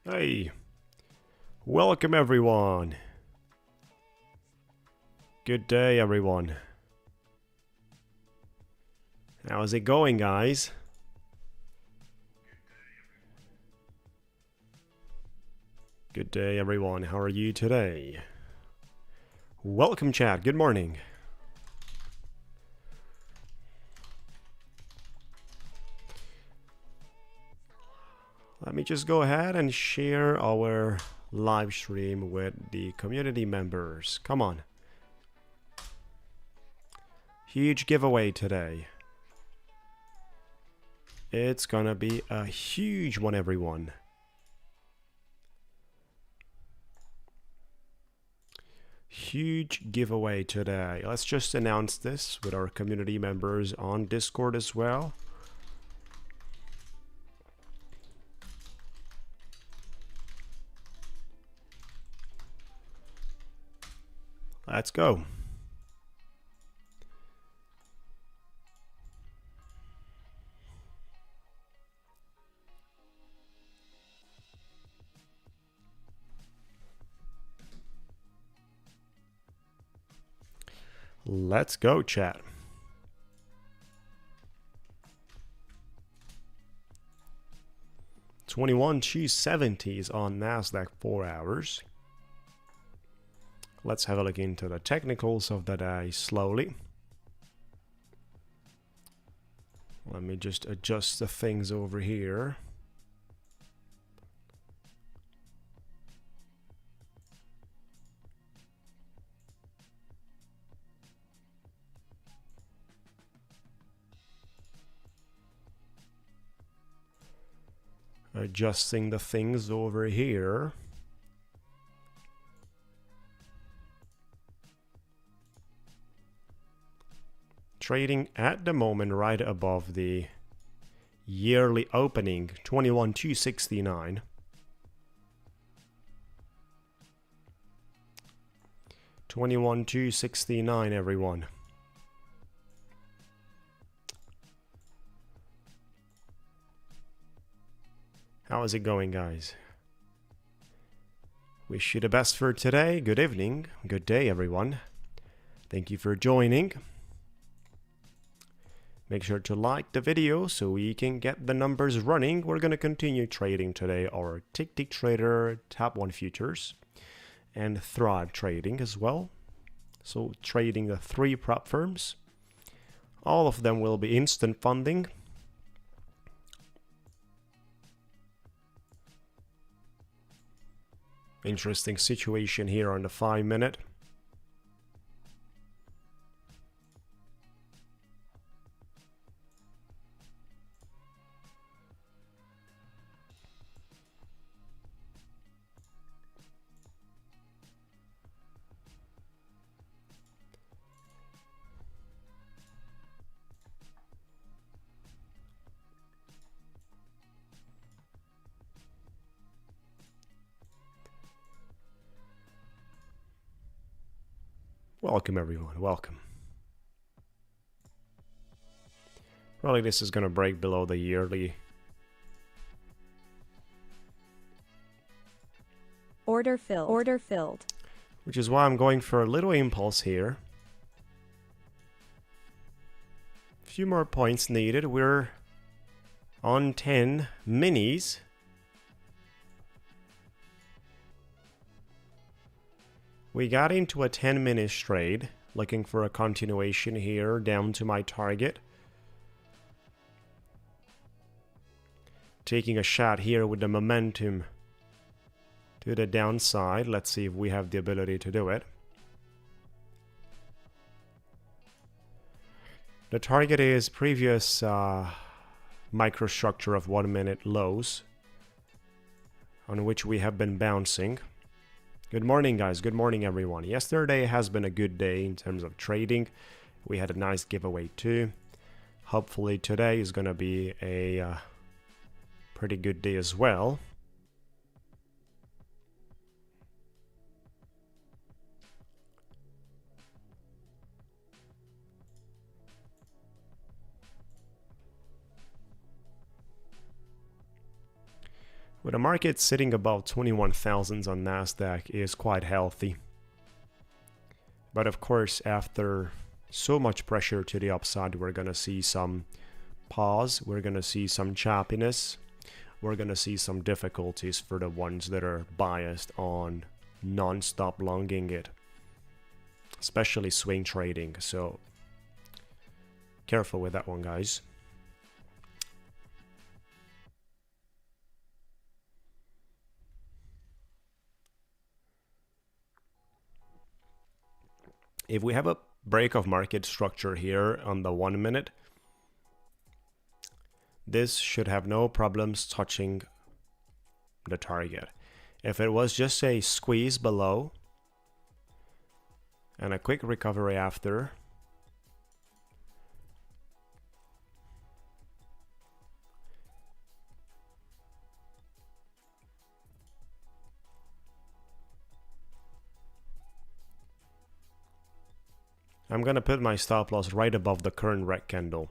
Hey, welcome everyone. Good day, everyone. How's it going, guys? Good day, everyone. How are you today? Welcome, chat. Good morning. Let me just go ahead and share our live stream with the community members. Come on. Huge giveaway today. It's gonna be a huge one, everyone. Huge giveaway today. Let's just announce this with our community members on Discord as well. Let's go. Let's go, chat. $21,270s on Nasdaq 4 hours. Let's have a look into the technicals of the day slowly. Let me just adjust the things over here. Adjusting the things over here. Trading at the moment right above the yearly opening, 21,269. $21,269, everyone. How is it going, guys? Wish you the best for today. Good evening. Good day, everyone. Thank you for joining. Make sure to like the video so we can get the numbers running. We're going to continue trading today our Ticktick Trader Top 1 futures and Thrive trading as well. So trading the 3 prop firms. All of them will be instant funding. Interesting situation here on the 5-minute. Welcome, everyone. Welcome. Probably this is going to break below the yearly. Order filled. Order filled. Which is why I'm going for a little impulse here. A few more points needed. We're on 10 minis. We got into a 10-minute trade, looking for a continuation here down to my target. Taking a shot here with the momentum to the downside. Let's see if we have the ability to do it. The target is previous microstructure of 1-minute lows on which we have been bouncing. Good morning, guys. Good morning, everyone. Yesterday has been a good day in terms of trading. We had a nice giveaway too. Hopefully today is going to be a pretty good day as well. With the market sitting above 21,000 on Nasdaq is quite healthy. But of course, after so much pressure to the upside, we're going to see some pause, we're going to see some choppiness, we're going to see some difficulties for the ones that are biased on non-stop longing it, especially swing trading. So careful with that one, guys. If we have a break of market structure here on the 1 minute, this should have no problems touching the target. If it was just a squeeze below and a quick recovery after, I'm gonna put my stop loss right above the current red candle.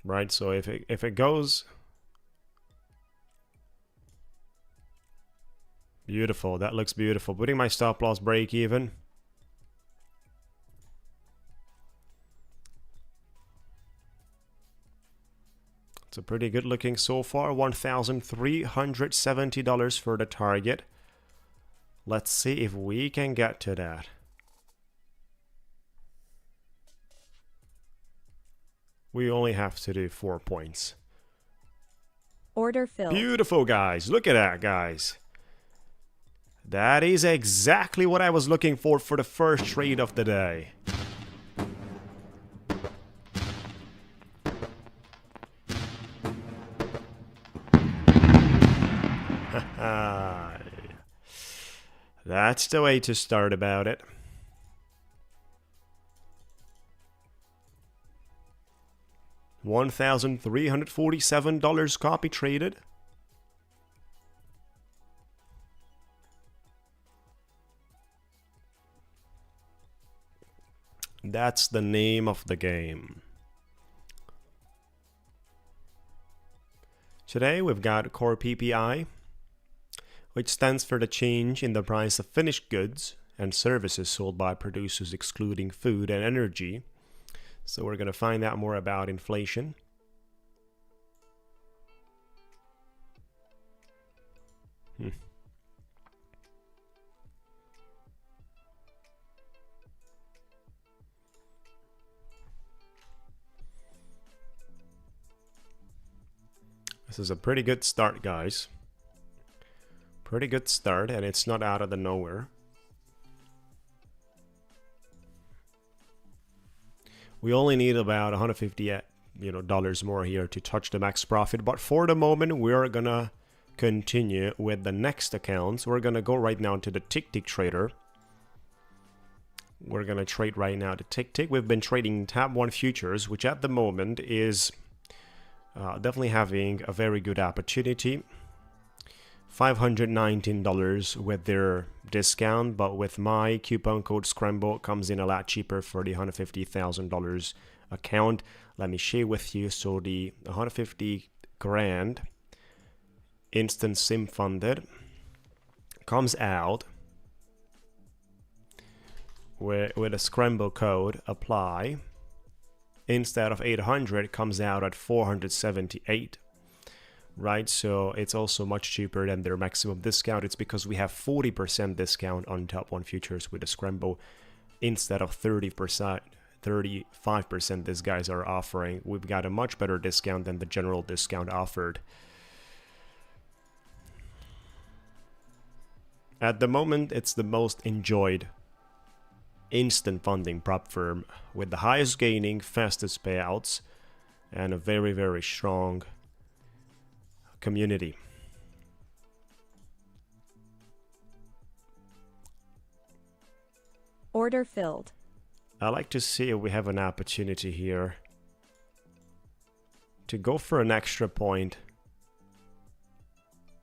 Right, so if it goes beautiful, that looks beautiful. Putting my stop loss break even. It's a pretty good looking so far. $1,370 for the target. Let's see if we can get to that. We only have to do 4 points. Order filled. Beautiful, guys. Look at that, guys. That is exactly what I was looking for the first trade of the day. That's the way to start about it. $1,347 copy traded. That's the name of the game. Today we've got core PPI, which stands for the change in the price of finished goods and services sold by producers excluding food and energy. So we're going to find out more about inflation. This is a pretty good start, guys. Pretty good start, and it's not out of the nowhere. We only need about 150 dollars more here to touch the max profit, but for the moment we're gonna continue with the next accounts. We're gonna go right now to the Ticktick trader. We're gonna trade right now to Ticktick. We've been trading tab 1 futures, which at the moment is definitely having a very good opportunity. $519 with their discount, but with my coupon code Scramble, it comes in a lot cheaper for the $150,000 account. Let me share with you. So the 150 grand instant sim funded comes out with a Scramble code apply. Instead of 800, it comes out at 478. Right, so it's also much cheaper than their maximum discount. It's because we have 40% discount on top 1 futures with the Scramble instead of 30%, 35% these guys are offering. We've got a much better discount than the general discount offered. At the moment, it's the most enjoyed instant funding prop firm with the highest gaining, fastest payouts, and a very, very strong community. Order filled. I like to see if we have an opportunity here to go for an extra point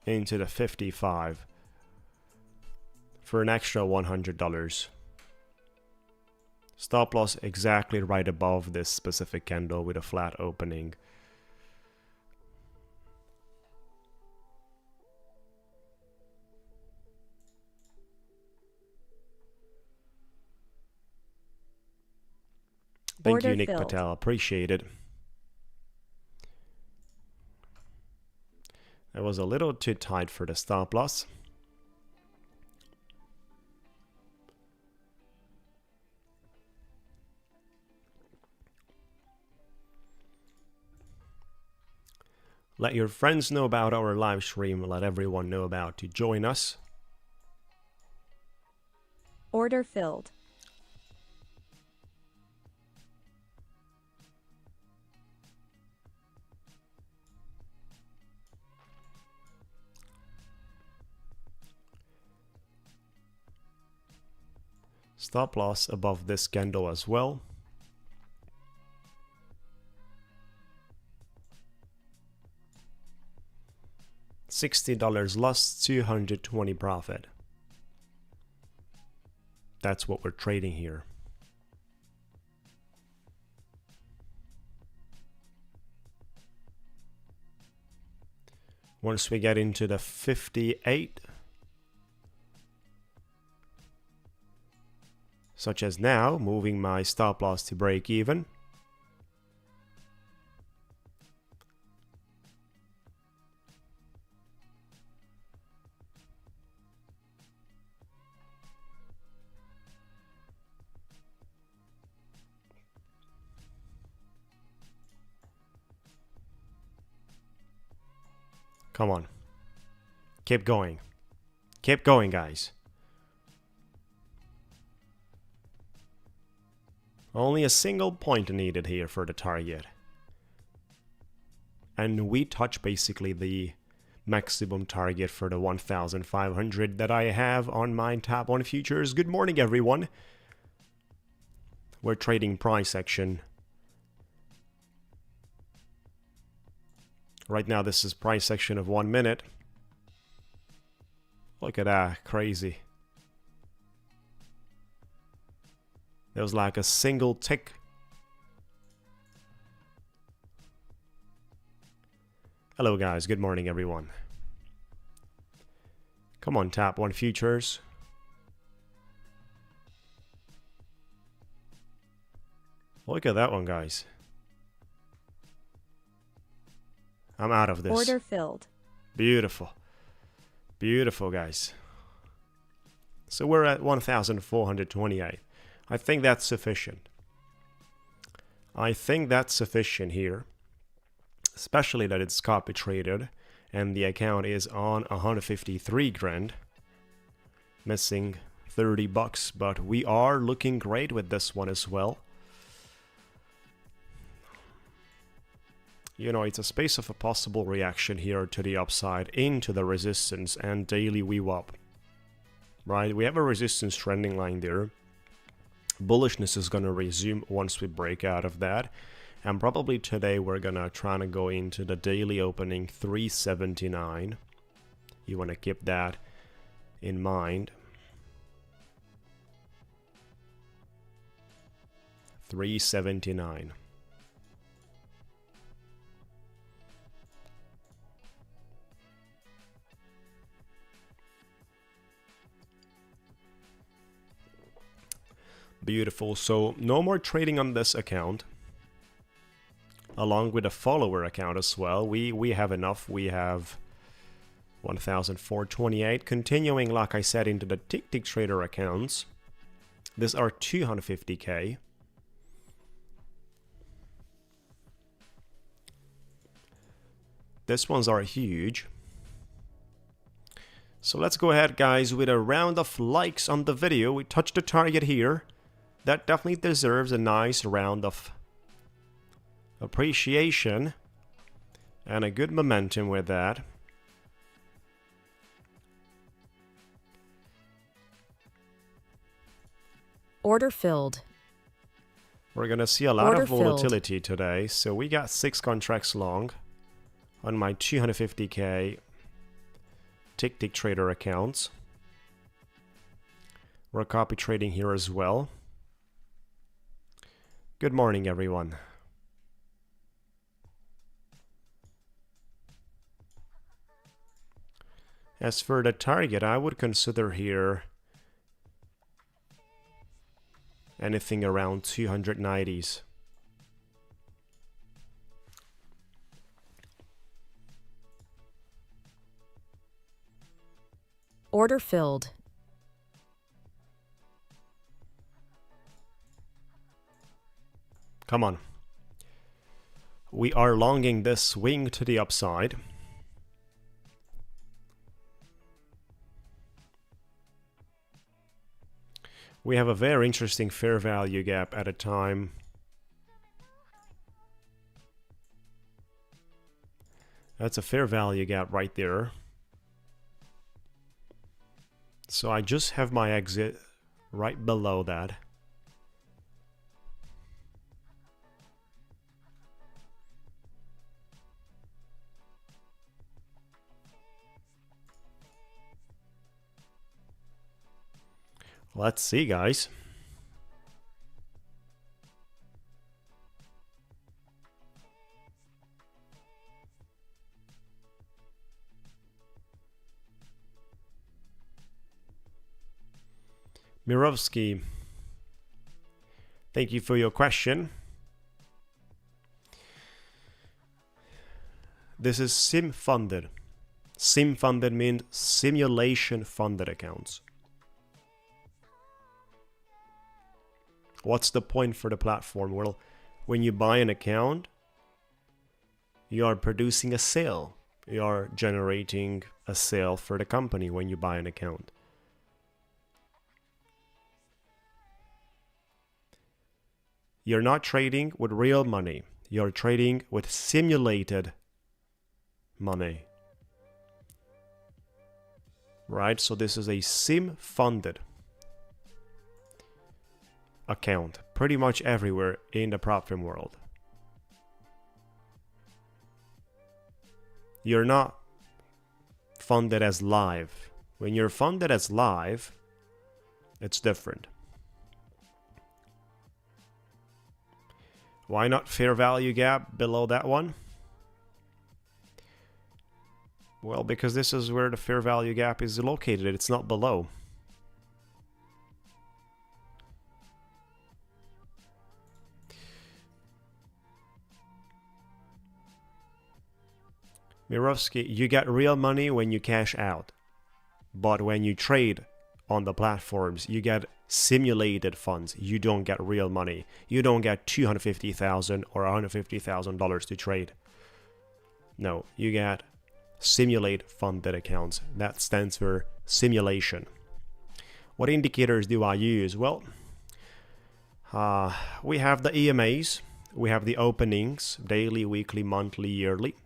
into the 55 for an extra $100. Stop loss exactly right above this specific candle with a flat opening. Thank you, Order Nick filled. Patel. Appreciate it. That was a little too tight for the stop loss. Let your friends know about our live stream. Let everyone know about to join us. Order filled. Stop loss above this candle as well. $60 loss, 220 profit. That's what we're trading here. Once we get into the 58, such as now, moving my stop loss to break even. Come on. Keep going. Keep going, guys. Only a single point needed here for the target. And we touch basically the maximum target for the 1,500 that I have on my Top 1 futures. Good morning, everyone. We're trading price action. Right now, this is price action of 1 minute. Look at that, crazy. There was like a single tick. Hello guys, good morning everyone. Come on, Top 1 futures. Look at that one, guys. I'm out of this. Order filled. Beautiful. Beautiful, guys. So we're at 1,428. I think that's sufficient. I think that's sufficient here. Especially that it's copy traded and the account is on 153 grand. Missing 30 bucks, but we are looking great with this one as well. You know, it's a space of a possible reaction here to the upside into the resistance and daily VWAP. Right, we have a resistance trending line there. Bullishness is going to resume once we break out of that. And probably today we're going to try to go into the daily opening 379. You want to keep that in mind. 379. Beautiful. So no more trading on this account. Along with a follower account as well. We have enough. We have 1,428. Continuing, like I said, into the Ticktick trader accounts. These are 250k. These ones are huge. So let's go ahead, guys, with a round of likes on the video. We touched the target here. That definitely deserves a nice round of appreciation and a good momentum with that. Order filled. We're gonna see a lot Order of volatility today. So we got 6 contracts long on my 250k Ticktick trader accounts. We're copy trading here as well. Good morning, everyone. As for the target, I would consider here anything around 290s. Order filled. Come on. We are longing this swing to the upside. We have a very interesting fair value gap at a time. That's a fair value gap right there. So I just have my exit right below that. Let's see, guys. Mirovsky, thank you for your question. This is sim funded. Sim funded means simulation funded accounts. What's the point for the platform? Well, when you buy an account, you are producing a sale. You are generating a sale for the company when you buy an account. You're not trading with real money. You're trading with simulated money. Right? So this is a sim-funded account pretty much everywhere in the prop firm world. You're not funded as live. When you're funded as live, it's different. Why not fair value gap below that one? Well, because this is where the fair value gap is located. It's not below. Mirovsky, you get real money when you cash out. But when you trade on the platforms, you get simulated funds. You don't get real money. You don't get $250,000 or $150,000 to trade. No, you get simulate funded accounts. That stands for simulation. What indicators do I use? Well, we have the EMAs. We have the openings, daily, weekly, monthly, yearly.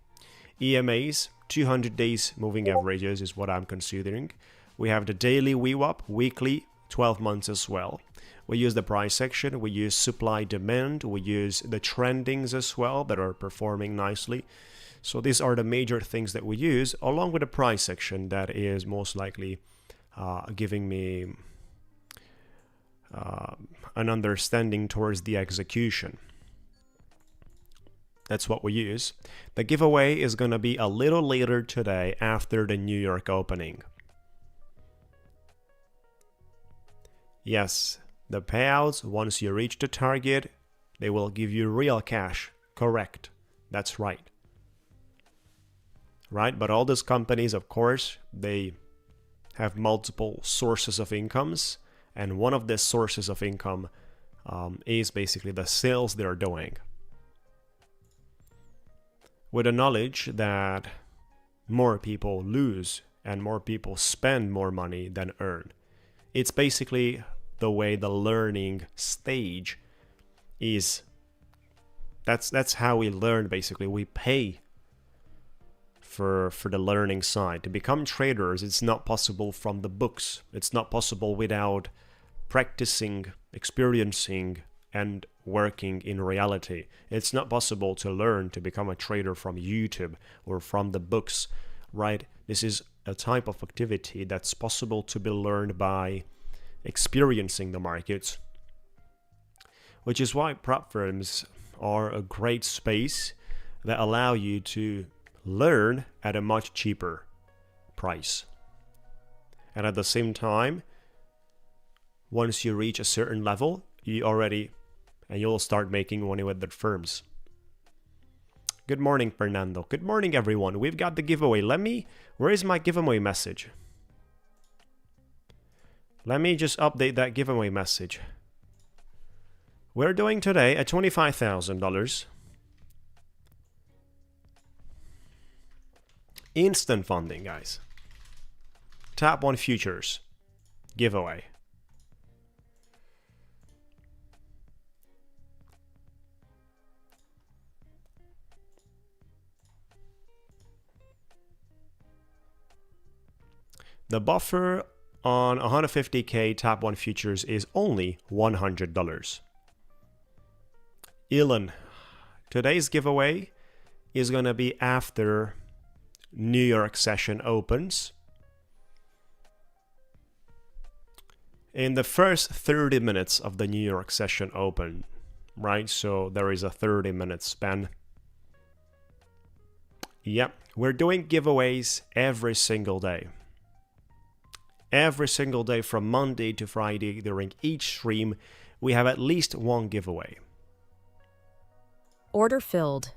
EMAs, 200 days moving averages is what I'm considering. We have the daily VWAP, weekly, 12 months as well. We use the price section, we use supply demand, we use the trendings as well that are performing nicely. So these are the major things that we use, along with the price section that is most likely giving me an understanding towards the execution. That's what we use. The giveaway is going to be a little later today after the New York opening. Yes, the payouts, once you reach the target, they will give you real cash. Correct. That's right. Right? But all these companies, of course, they have multiple sources of incomes. And one of the sources of income is basically the sales they're doing. With the knowledge that more people lose and more people spend more money than earn. It's basically the way the learning stage is. That's how we learn, basically. We pay for the learning side. To become traders, it's not possible from the books. It's not possible without practicing, experiencing, and working in reality. It's not possible to learn to become a trader from YouTube or from the books, right? This is a type of activity that's possible to be learned by experiencing the markets. which is why prop firms are a great space that allow you to learn at a much cheaper price. And at the same time, once you reach a certain level, you'll start making money with the firms. Good morning, Fernando. Good morning, everyone. We've got the giveaway. Where is my giveaway message? Let me just update that giveaway message. We're doing today a $25,000 instant funding, guys. Top 1 futures giveaway. The buffer on 150k top 1 futures is only $100. Elon, today's giveaway is going to be after New York session opens. In the first 30 minutes of the New York session open, right? So there is a 30-minute span. Yep, we're doing giveaways every single day. Every single day from Monday to Friday during each stream, we have at least one giveaway. Order filled.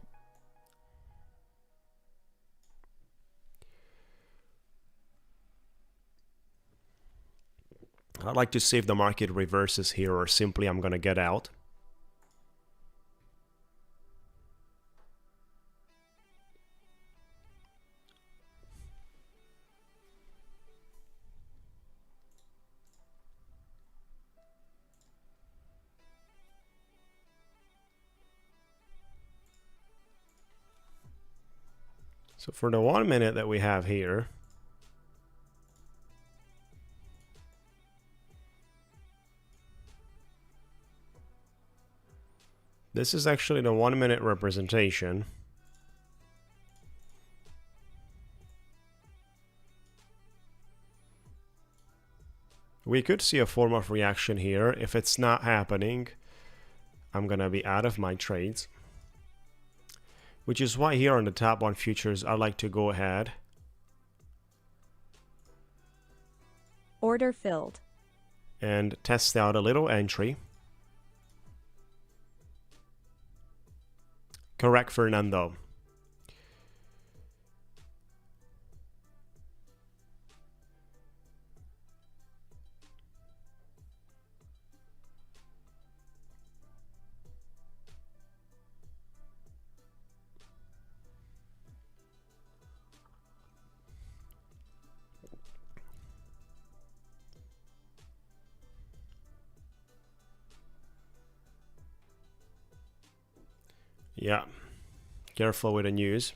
I'd like to see if the market reverses here or simply I'm going to get out. So for the 1 minute that we have here, this is actually the 1 minute representation. We could see a form of reaction here. If it's not happening, I'm gonna be out of my trades. Which is why here on the top 1 futures, I like to go ahead. Order filled. And test out a little entry. Correct, Fernando. Yeah, careful with the news.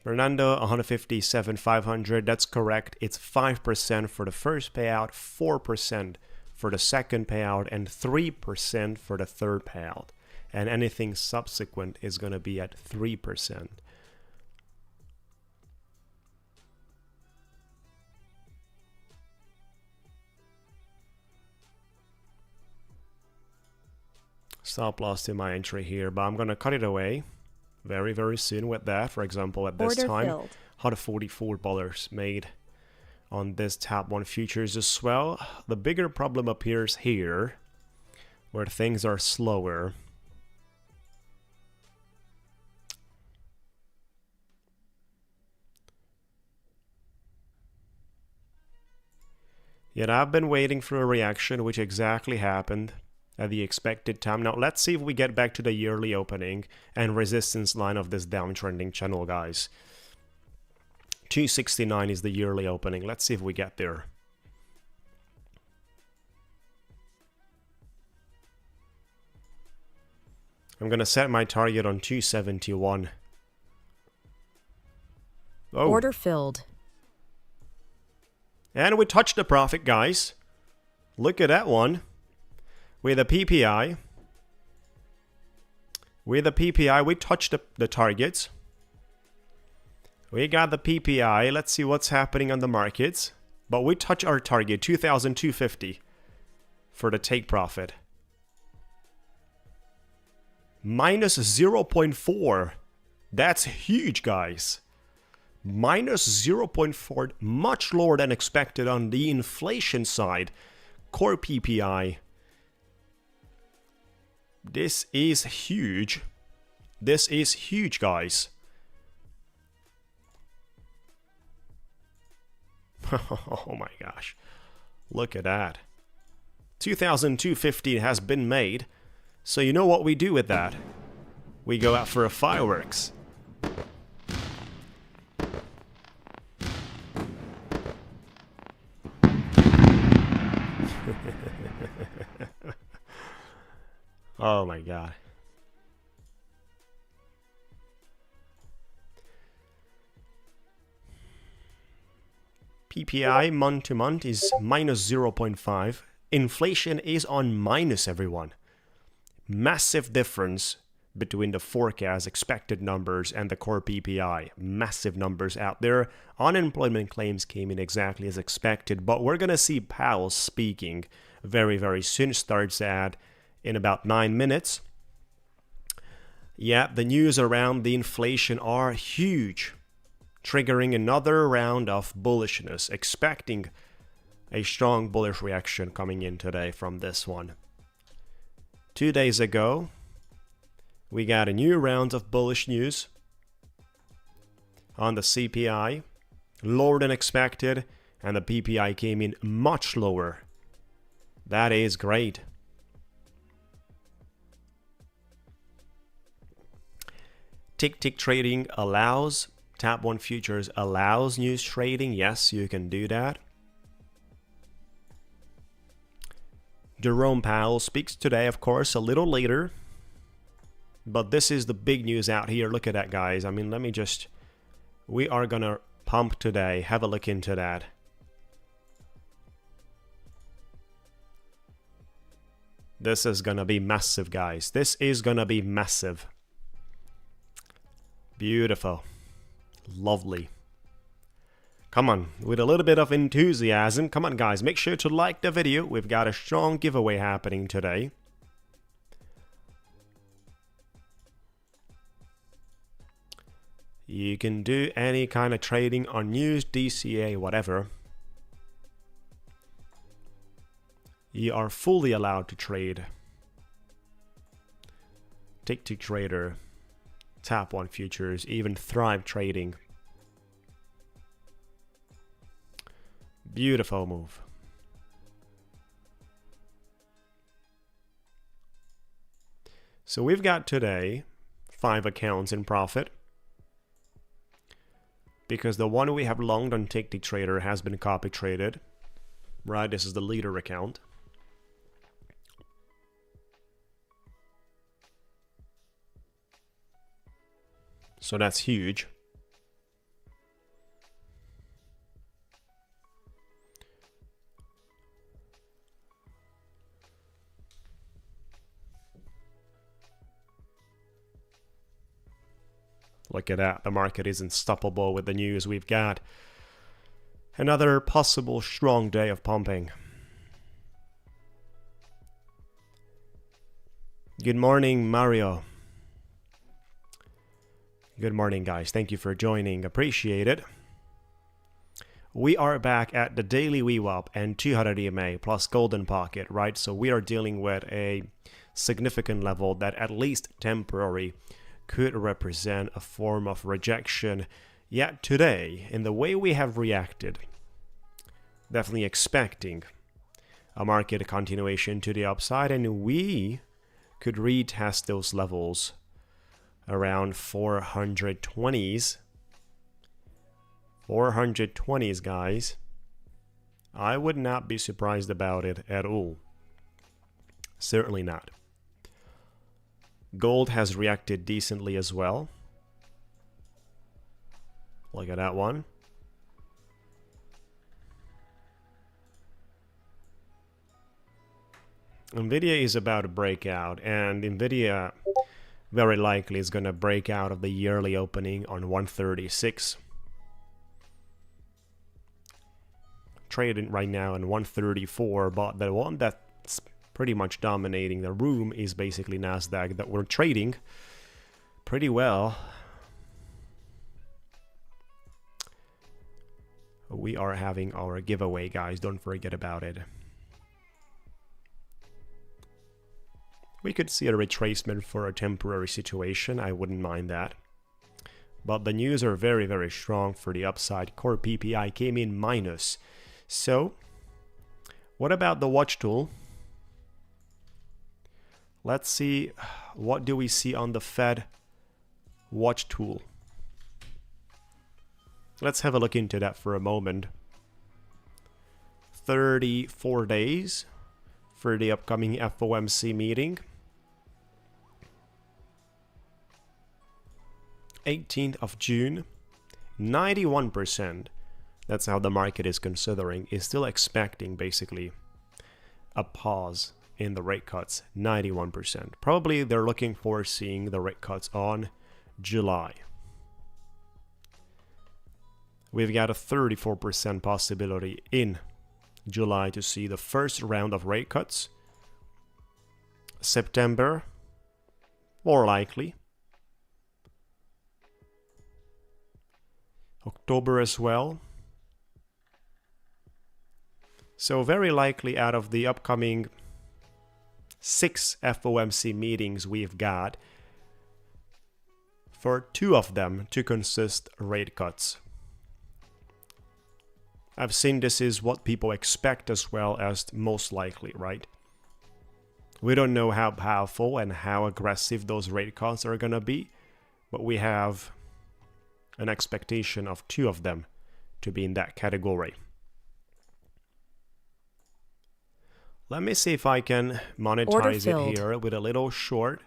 Fernando, 157,500, that's correct. It's 5% for the first payout, 4% for the second payout, and 3% for the third payout. And anything subsequent is going to be at 3%. Stop loss in my entry here, but I'm going to cut it away very, very soon with that. For example, at this Order time, filled. $144 made on this top 1 futures as well. The bigger problem appears here, where things are slower. Yet I've been waiting for a reaction, which exactly happened at the expected time. Now let's see if we get back to the yearly opening and resistance line of this downtrending channel, guys. 269 is the yearly opening. Let's see if we get there. I'm gonna set my target on 271. Oh. Order filled. And we touched the profit, guys. Look at that one. With a PPI, we touched the targets. We got the PPI. Let's see what's happening on the markets. But we touch our target, 2,250. for the take profit. Minus 0.4. That's huge, guys. Minus 0.4, much lower than expected on the inflation side. Core PPI. This is huge. This is huge, guys. Oh my gosh. Look at that. 2,250 has been made. So you know what we do with that? We go out for a fireworks. Oh my god. PPI month to month is minus 0.5. Inflation is on minus, everyone. Massive difference between the forecast expected numbers and the core PPI. Massive numbers out there. Unemployment claims came in exactly as expected, but we're gonna see Powell speaking very, very soon. Starts in about 9 minutes. Yeah, the news around the inflation are huge, triggering another round of bullishness, expecting a strong bullish reaction coming in today from this one. 2 days ago, we got a new round of bullish news on the CPI, lower than expected, and the PPI came in much lower. That is great. Ticktick trading allows, Tap 1 Futures allows news trading. Yes, you can do that. Jerome Powell speaks today, of course, a little later. But this is the big news out here. Look at that, guys. I mean, we are gonna pump today. Have a look into that. This is gonna be massive, guys. This is gonna be massive. Beautiful. Lovely. Come on, with a little bit of enthusiasm. Come on, guys, make sure to like the video. We've got a strong giveaway happening today. You can do any kind of trading on news, DCA, whatever. You are fully allowed to trade. Ticktick Trader, Tap 1 Futures, even Thrive Trading. Beautiful move. So we've got today 5 accounts in profit, because the one we have longed on Ticktick Trader has been copy traded. Right, this is the leader account. So that's huge. Look at that. The market is unstoppable with the news we've got. Another possible strong day of pumping. Good morning, Mario. Good morning, guys. Thank you for joining. Appreciate it. We are back at the daily VWAP and 200 EMA plus golden pocket, right? So we are dealing with a significant level that, at least temporary, could represent a form of rejection. Yet today, in the way we have reacted, definitely expecting a market continuation to the upside, and we could retest those levels around 420s. 420s, guys. I would not be surprised about it at all. Certainly not. Gold has reacted decently as well. Look at that one. Nvidia is about to break out, and Nvidia very likely is going to break out of the yearly opening on 136. Trading right now in 134, but the one that It's pretty much dominating the room is basically Nasdaq that we're trading pretty well. We are having our giveaway, guys. Don't forget about it. We could see a retracement for a temporary situation. I wouldn't mind that. But the news are very, very strong for the upside. Core PPI came in minus. So, what about the watch tool? Let's see, what do we see on the Fed watch tool? Let's have a look into that for a moment. 34 days for the upcoming FOMC meeting. 18th of June, 91%. That's how the market is considering, is still expecting basically a pause in the rate cuts, 91%. Probably they're looking for seeing the rate cuts on July. We've got a 34% possibility in July to see the first round of rate cuts. September, more likely. October as well. So very likely out of the upcoming 6 FOMC meetings we've got, for 2 of them to consist rate cuts. I've seen this is what people expect as well as most likely, right? We don't know how powerful and how aggressive those rate cuts are going to be, but we have an expectation of 2 of them to be in that category. Let me see if I can monetize it here with a little short.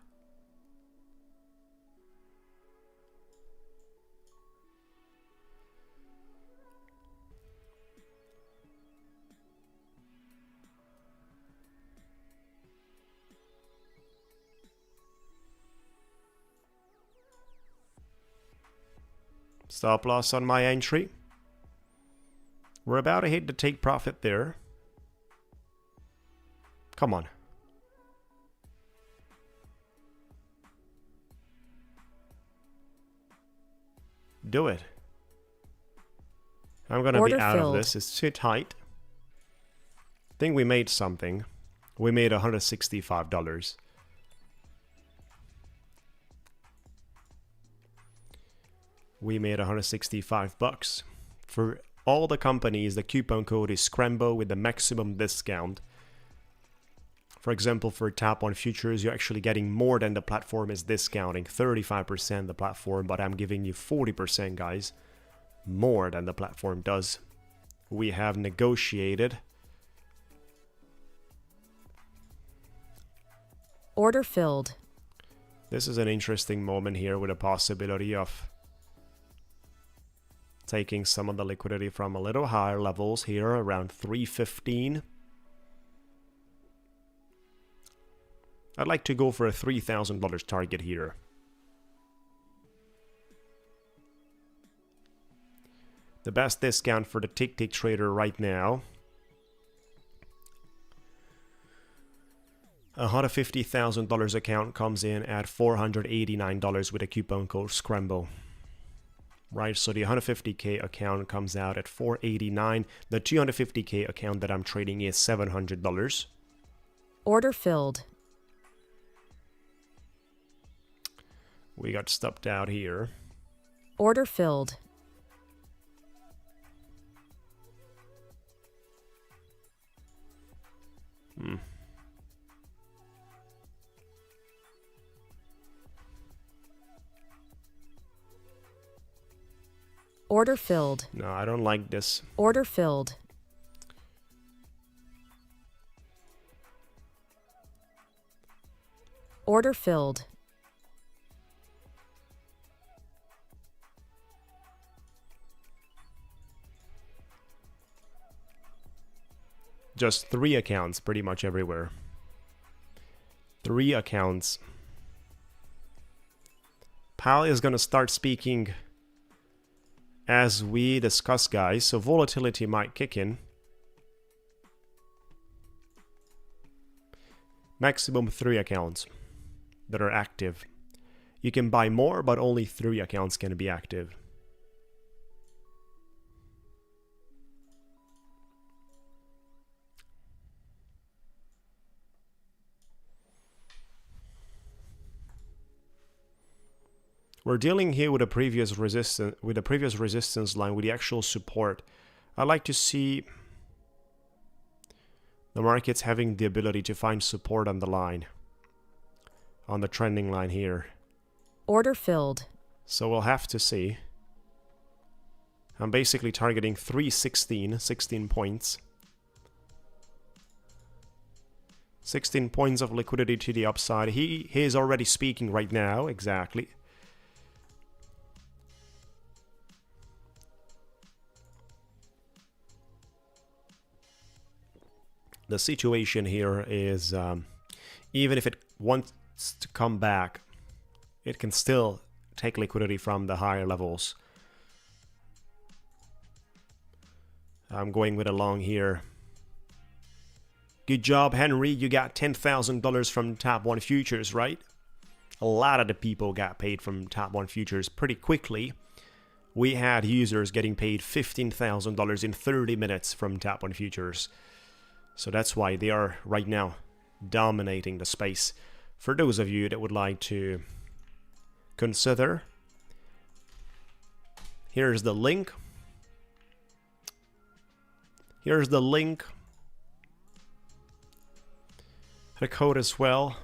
Stop loss on my entry. We're about to hit the take profit there. Come on. Do it. I'm gonna be out of this. It's too tight. I think we made something. We made $165. We made $165. For all the companies, the coupon code is Scramble with the maximum discount. For example, for Tap on Futures, you're actually getting more than the platform is discounting. 35% the platform, but I'm giving you 40%, guys. More than the platform does. We have negotiated. Order filled. This is an interesting moment here with a possibility of taking some of the liquidity from a little higher levels here around 315. I'd like to go for a $3,000 target here. The best discount for the Ticktick trader right now. A $150,000 account comes in at $489 with a coupon code Scramble. Right, so the 150k account comes out at $489. The 250k account that I'm trading is $700. Order filled. We got stopped out here. Order filled. Order filled. No, I don't like this. Order filled. Order filled. Just 3 accounts pretty much everywhere. 3 accounts. Powell is going to start speaking as we discuss, guys, so volatility might kick in. Maximum 3 accounts that are active. You can buy more, but only 3 accounts can be active. We're dealing here with a previous resistance line, with the actual support. I like to see the markets having the ability to find support on the line, on the trending line here. Order filled. So we'll have to see. I'm basically targeting 16 points. 16 points of liquidity to the upside. He is already speaking right now, exactly. The situation here is, even if it wants to come back, it can still take liquidity from the higher levels. I'm going with a long here. Good job, Henry. You got $10,000 from Top 1 Futures, right? A lot of the people got paid from Top 1 Futures pretty quickly. We had users getting paid $15,000 in 30 minutes from Top 1 Futures. So that's why they are right now dominating the space. For those of you that would like to consider, here's the link. Here's the link. The code as well.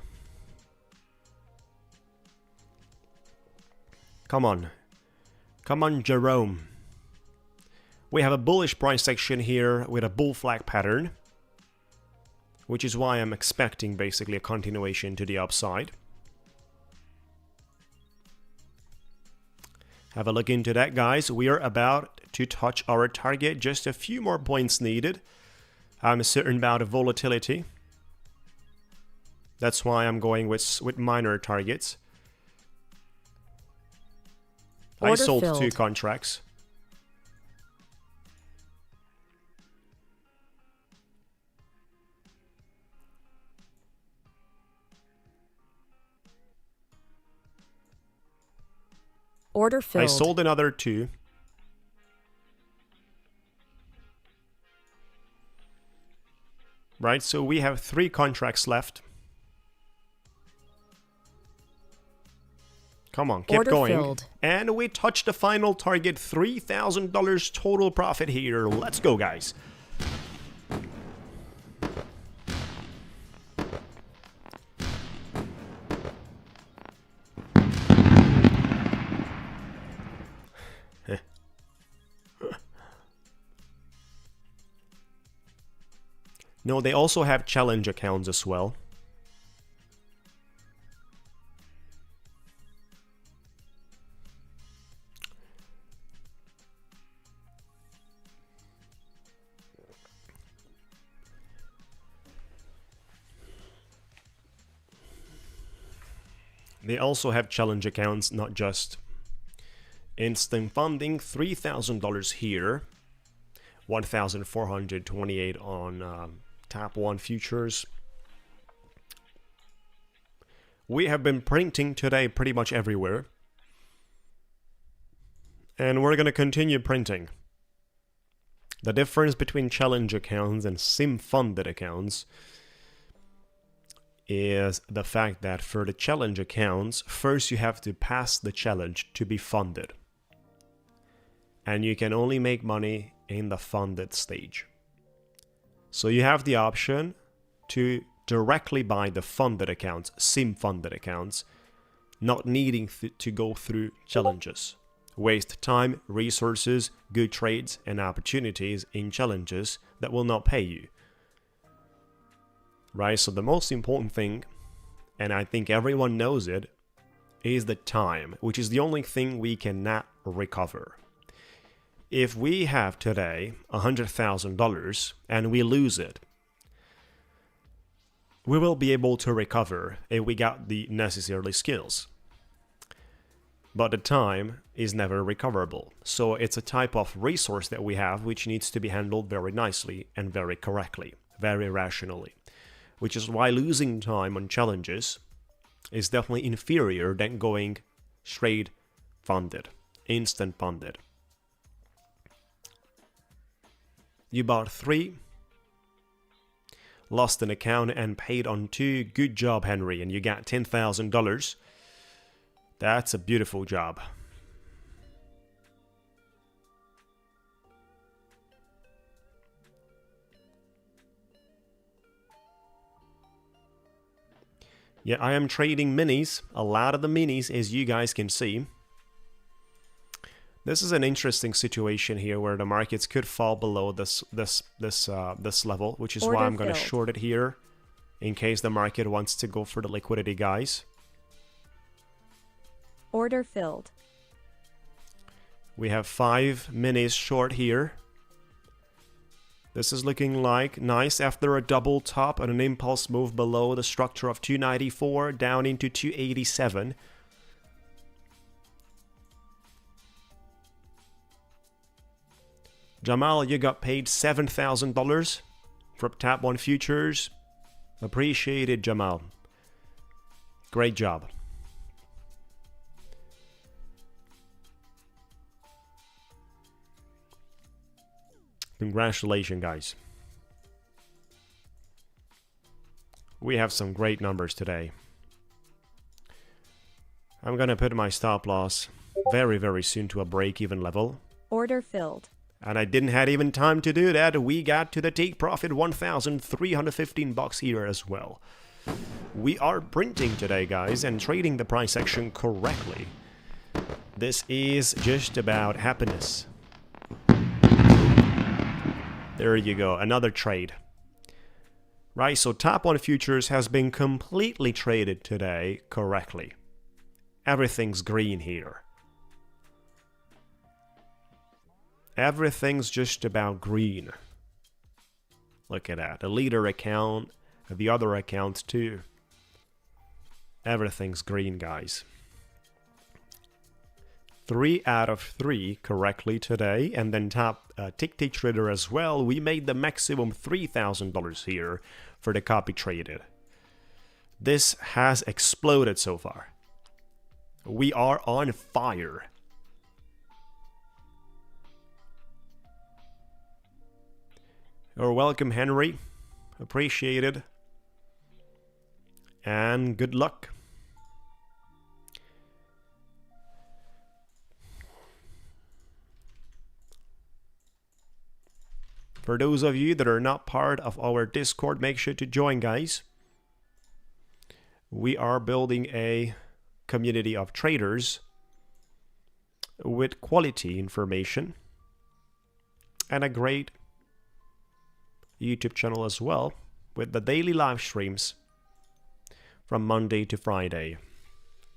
Come on. Come on, Jerome. We have a bullish price action here with a bull flag pattern, which is why I'm expecting basically a continuation to the upside. Have a look into that, guys. We are about to touch our target. Just a few more points needed. I'm certain about the volatility. That's why I'm going with minor targets. I sold 2 contracts. Order filled. I sold another 2. Right, so we have 3 contracts left. Come on, keep going. Filled. And we touched the final target, $3,000 total profit here. Let's go, guys. No, they also have challenge accounts as well. They also have challenge accounts, not just instant funding. $3,000 here, 1,428 on Top 1 Futures. We have been printing today pretty much everywhere, and we're going to continue printing. The difference between challenge accounts and sim funded accounts is the fact that for the challenge accounts, first you have to pass the challenge to be funded, and you can only make money in the funded stage. So you have the option to directly buy the funded accounts, sim funded accounts, not needing to go through challenges, waste time, resources, good trades and opportunities in challenges that will not pay you. Right, so the most important thing, and I think everyone knows it, is the time, which is the only thing we cannot recover. If we have today $100,000 and we lose it, we will be able to recover if we got the necessary skills. But the time is never recoverable. So it's a type of resource that we have which needs to be handled very nicely and very correctly, very rationally. which is why losing time on challenges is definitely inferior than going straight funded, instant funded. You bought 3, lost an account and paid on 2. Good job, Henry, and you got $10,000. That's a beautiful job. Yeah, I am trading minis, a lot of the minis, as you guys can see. This is an interesting situation here where the markets could fall below this level, which is why I'm going to short it here in case the market wants to go for the liquidity, guys. Order filled. We have 5 minis short here. This is looking like nice after a double top and an impulse move below the structure of 294 down into 287. Jamal, you got paid $7,000 from Tap 1 Futures. Appreciated, Jamal. Great job. Congratulations, guys. We have some great numbers today. I'm gonna put my stop loss very, very soon to a break-even level. Order filled. And I didn't have even time to do that. We got to the take profit $1,315 here as well. We are printing today, guys, and trading the price action correctly. This is just about happiness. There you go, another trade. Right, so Top 1 Futures has been completely traded today correctly. Everything's green here. Everything's just about green. Look at that. The leader account, the other accounts too. Everything's green, guys. 3 out of 3 correctly today. And then top Ticktick trader as well. We made the maximum $3,000 here for the copy traded. This has exploded so far. We are on fire. You're welcome, Henry. Appreciated. And good luck. For those of you that are not part of our Discord, make sure to join, guys. We are building a community of traders with quality information and a great YouTube channel as well, with the daily live streams from Monday to Friday,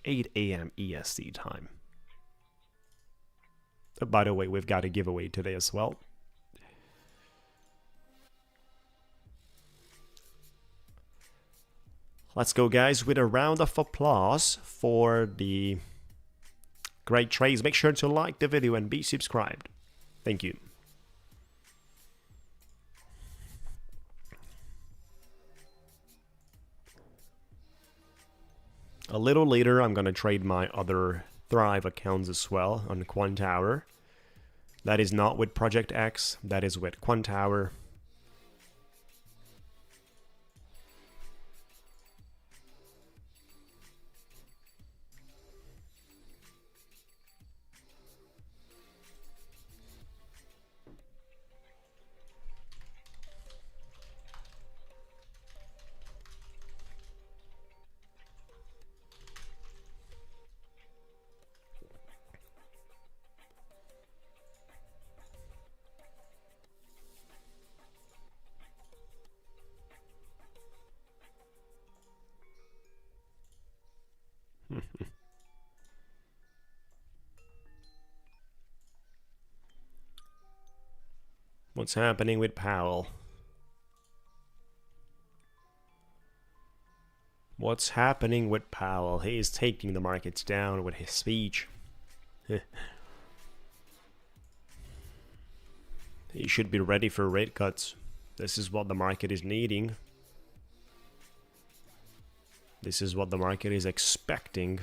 8 a.m. EST time. By the way, we've got a giveaway today as well. Let's go, guys, with a round of applause for the great trades. Make sure to like the video and be subscribed. Thank you. A little later, I'm going to trade my other Thrive accounts as well on Quant Hour. That is not with Project X, that is with Quant Hour. What's happening with Powell? What's happening with Powell? He is taking the markets down with his speech. He should be ready for rate cuts. This is what the market is needing. This is what the market is expecting.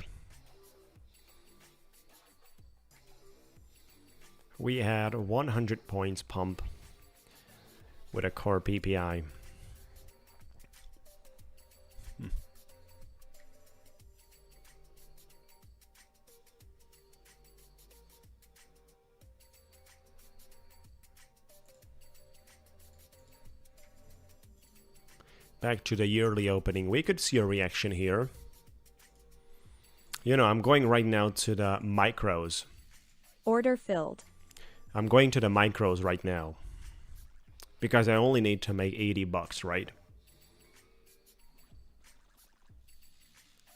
We had 100 points pump with a core PPI. Back to the yearly opening, we could see a reaction here. You know, I'm going right now to the micros. Order filled. I'm going to the micros right now. Because I only need to make 80 bucks, right?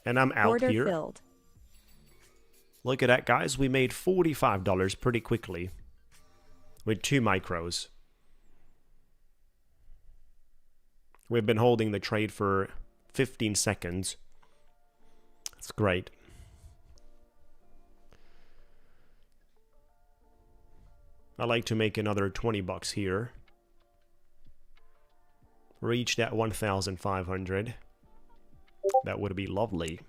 And I'm out Order here. filled. Look at that, guys. We made $45 pretty quickly. With 2 micros. We've been holding the trade for 15 seconds. That's great. I like to make another 20 bucks here. Reach that 1,500. That would be lovely.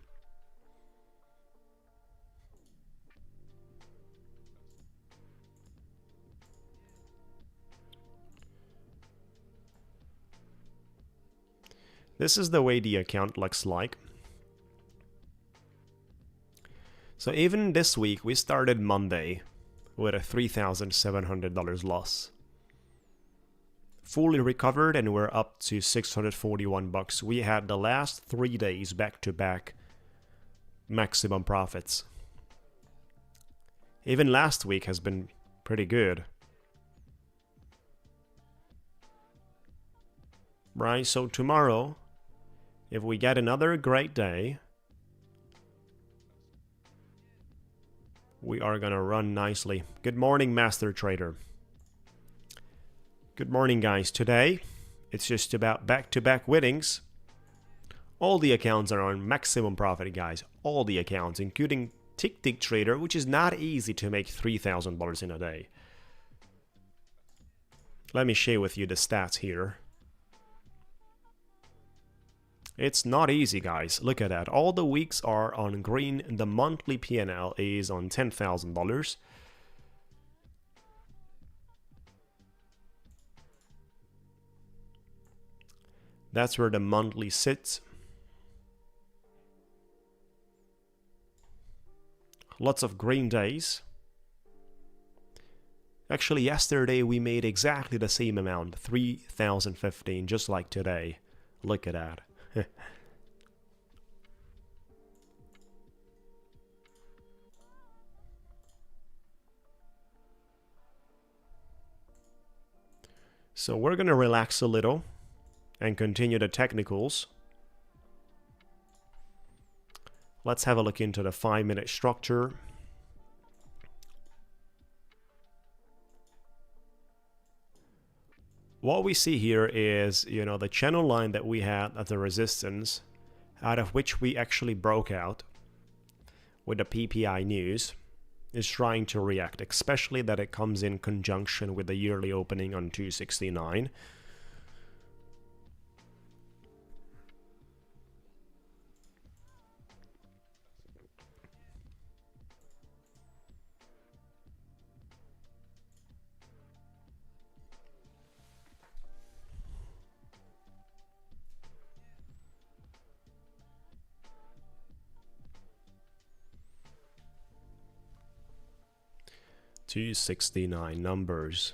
This is the way the account looks like. So even this week, we started Monday with a $3,700 loss. Fully recovered and we're up to 641 bucks. We had the last 3 days back to back maximum profits. Even last week has been pretty good. Right, so tomorrow, if we get another great day, we are gonna run nicely. Good morning, Master Trader. Good morning, guys. Today, it's just about back-to-back winnings. All the accounts are on maximum profit, guys. All the accounts, including Ticktick Trader, which is not easy to make $3,000 in a day. Let me share with you the stats here. It's not easy, guys. Look at that. All the weeks are on green. The monthly P&L is on $10,000. That's where the monthly sits. Lots of green days. Actually, yesterday we made exactly the same amount, 3,015, just like today. Look at that. So we're gonna relax a little and continue the technicals. Let's have a look into the 5-minute structure. What we see here is, you know, the channel line that we had at the resistance, out of which we actually broke out with the PPI news, is trying to react, especially that it comes in conjunction with the yearly opening on 269. $269 numbers.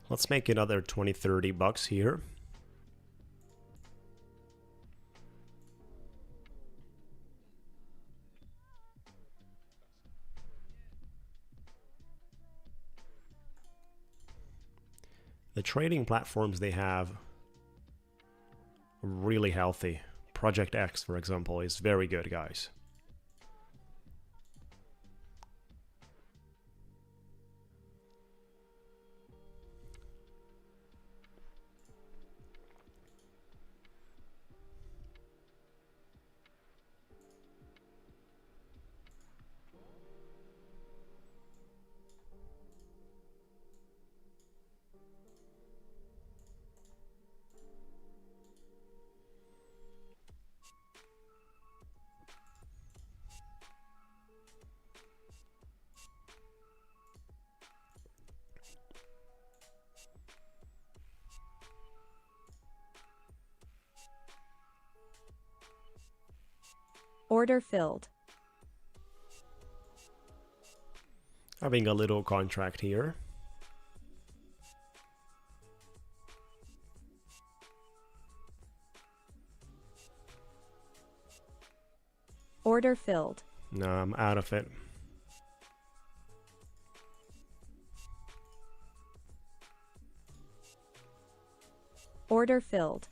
Let's make another 20-30 bucks here. The trading platforms they have really healthy. Project X, for example, is very good, guys. Order filled. Having a little contract here. Order filled. No, I'm out of it. Order filled.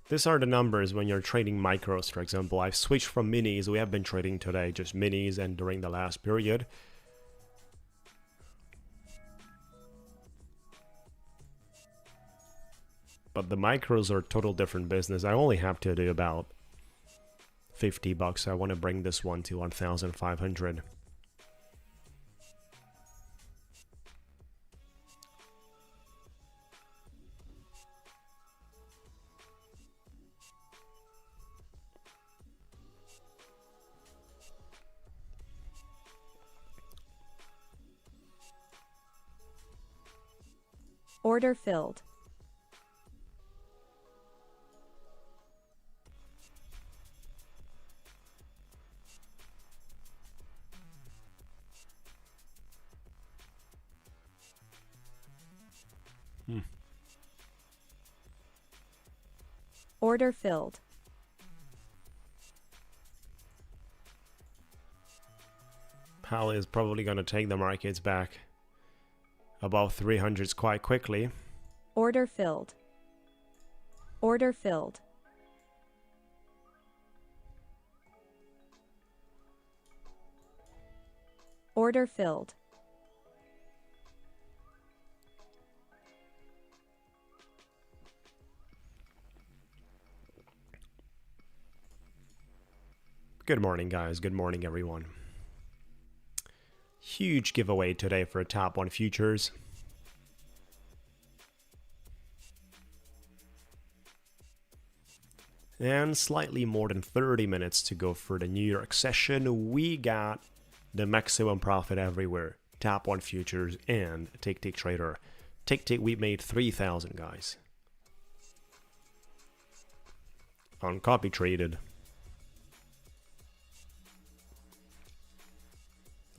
These are the numbers when you're trading micros, for example. I've switched from minis. We have been trading today just minis and during the last period. But the micros are a total different business. I only have to do about 50 bucks. I want to bring this one to 1,500. Order filled. Order filled. Powell is probably going to take the markets back above 300s quite quickly. Order filled. Order filled. Order filled. Good morning, guys. Good morning, everyone. Huge giveaway today for top 1 futures. And slightly more than 30 minutes to go for the New York session. We got the maximum profit everywhere. Top 1 futures and Ticktick Trader. Ticktick, we made 3,000, guys. On copy traded.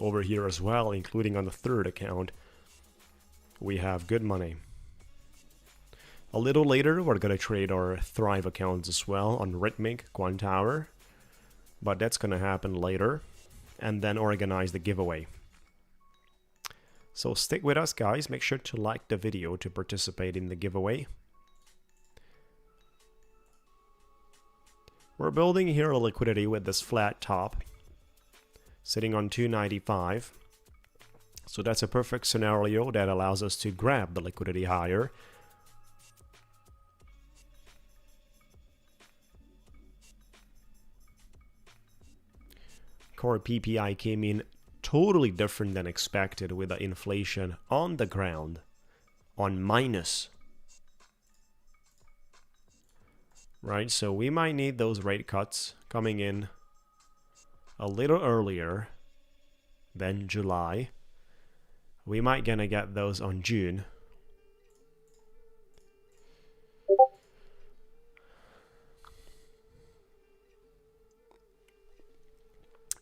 Over here as well, including on the third account, we have good money. A little later, we're going to trade our Thrive accounts as well on Rhythmic, Quantower. But that's going to happen later. And then organize the giveaway. So stick with us, guys. Make sure to like the video to participate in the giveaway. We're building here a liquidity with this flat top. Sitting on 295. So that's a perfect scenario that allows us to grab the liquidity higher. Core PPI came in totally different than expected with the inflation on the ground on minus. Right, so we might need those rate cuts coming in a little earlier than July. We might gonna get those on June.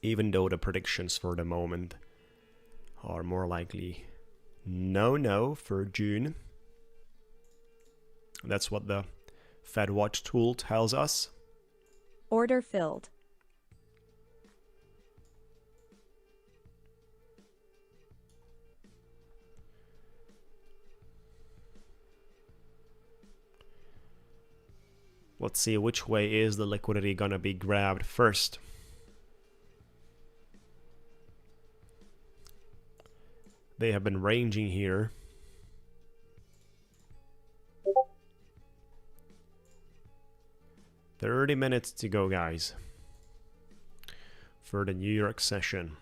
Even though the predictions for the moment are more likely no for June. That's what the Fed Watch tool tells us. Order filled. Let's see which way is the liquidity gonna be grabbed first. They have been ranging here. "30 minutes to go, guys, for the New York session."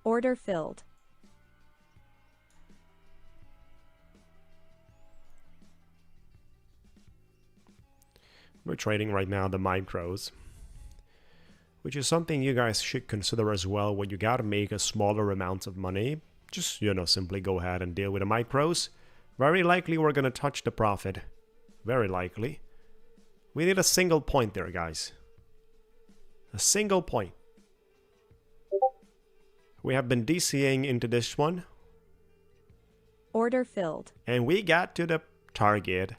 Order filled. We're trading right now the micros, which is something you guys should consider as well when you gotta make a smaller amount of money. Just, simply go ahead and deal with the micros. Very likely we're gonna touch the profit. Very likely. We need a single point there, guys. A single point. We have been DCing into this one. Order filled. And we got to the target.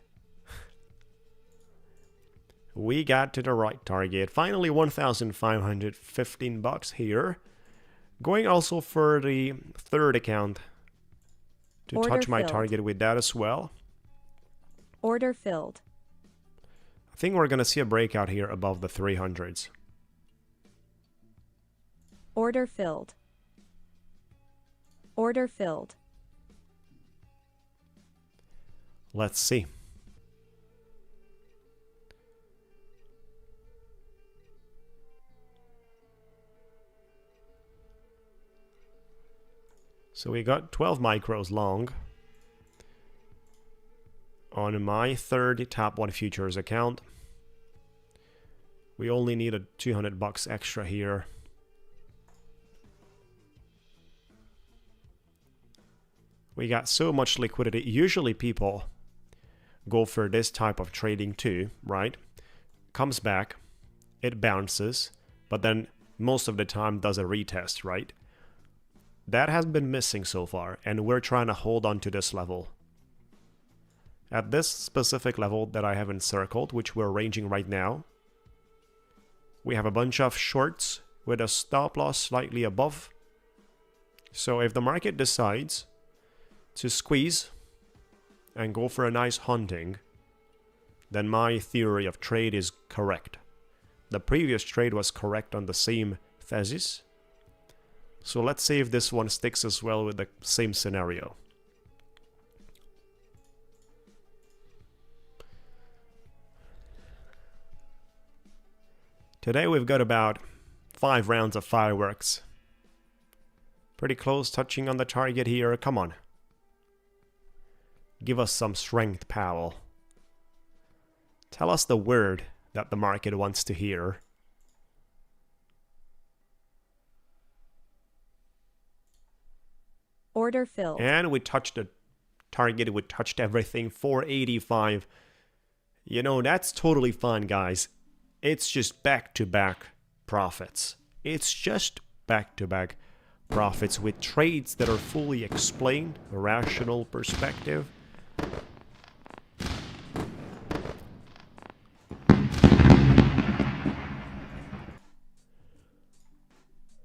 We got to the right target. Finally, 1,515 bucks here. Going also for the third account to Order touch my filled. target with that as well. Order filled. I think we're going to see a breakout here above the 300s. Order filled. Order filled. Let's see. So we got 12 micros long on my third top 1 futures account. We only need a 200 bucks extra here. We got so much liquidity. Usually people go for this type of trading too, right? Comes back, it bounces, but then most of the time does a retest, right? That has been missing so far, and we're trying to hold on to this level. At this specific level that I have encircled, which we're ranging right now, we have a bunch of shorts with a stop loss slightly above. So if the market decides to squeeze and go for a nice hunting, then my theory of trade is correct. The previous trade was correct on the same thesis. So let's see if this one sticks as well with the same scenario. Today we've got about 5 rounds of fireworks. Pretty close, touching on the target here. Come on. Give us some strength, Powell. Tell us the word that the market wants to hear. Order filled. And we touched the target. We touched everything. 485. That's totally fine, guys. It's just back-to-back profits. It's just back-to-back profits with trades that are fully explained, a rational perspective.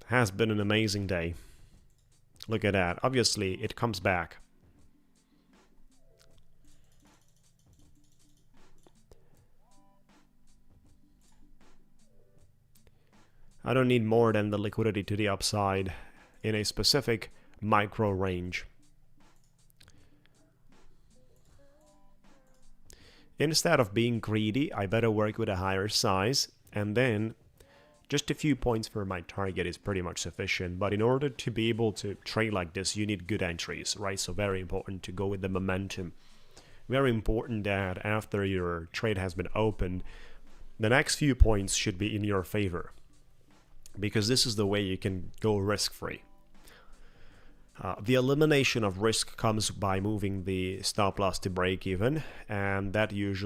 Has been an amazing day. Look at that. Obviously, it comes back. I don't need more than the liquidity to the upside in a specific micro range. Instead of being greedy, I better work with a higher size, and then just a few points for my target is pretty much sufficient. But in order to be able to trade like this, you need good entries, right? So very important to go with the momentum. Very important that after your trade has been opened, the next few points should be in your favor, because this is the way you can go risk-free. The elimination of risk comes by moving the stop loss to break even, and that is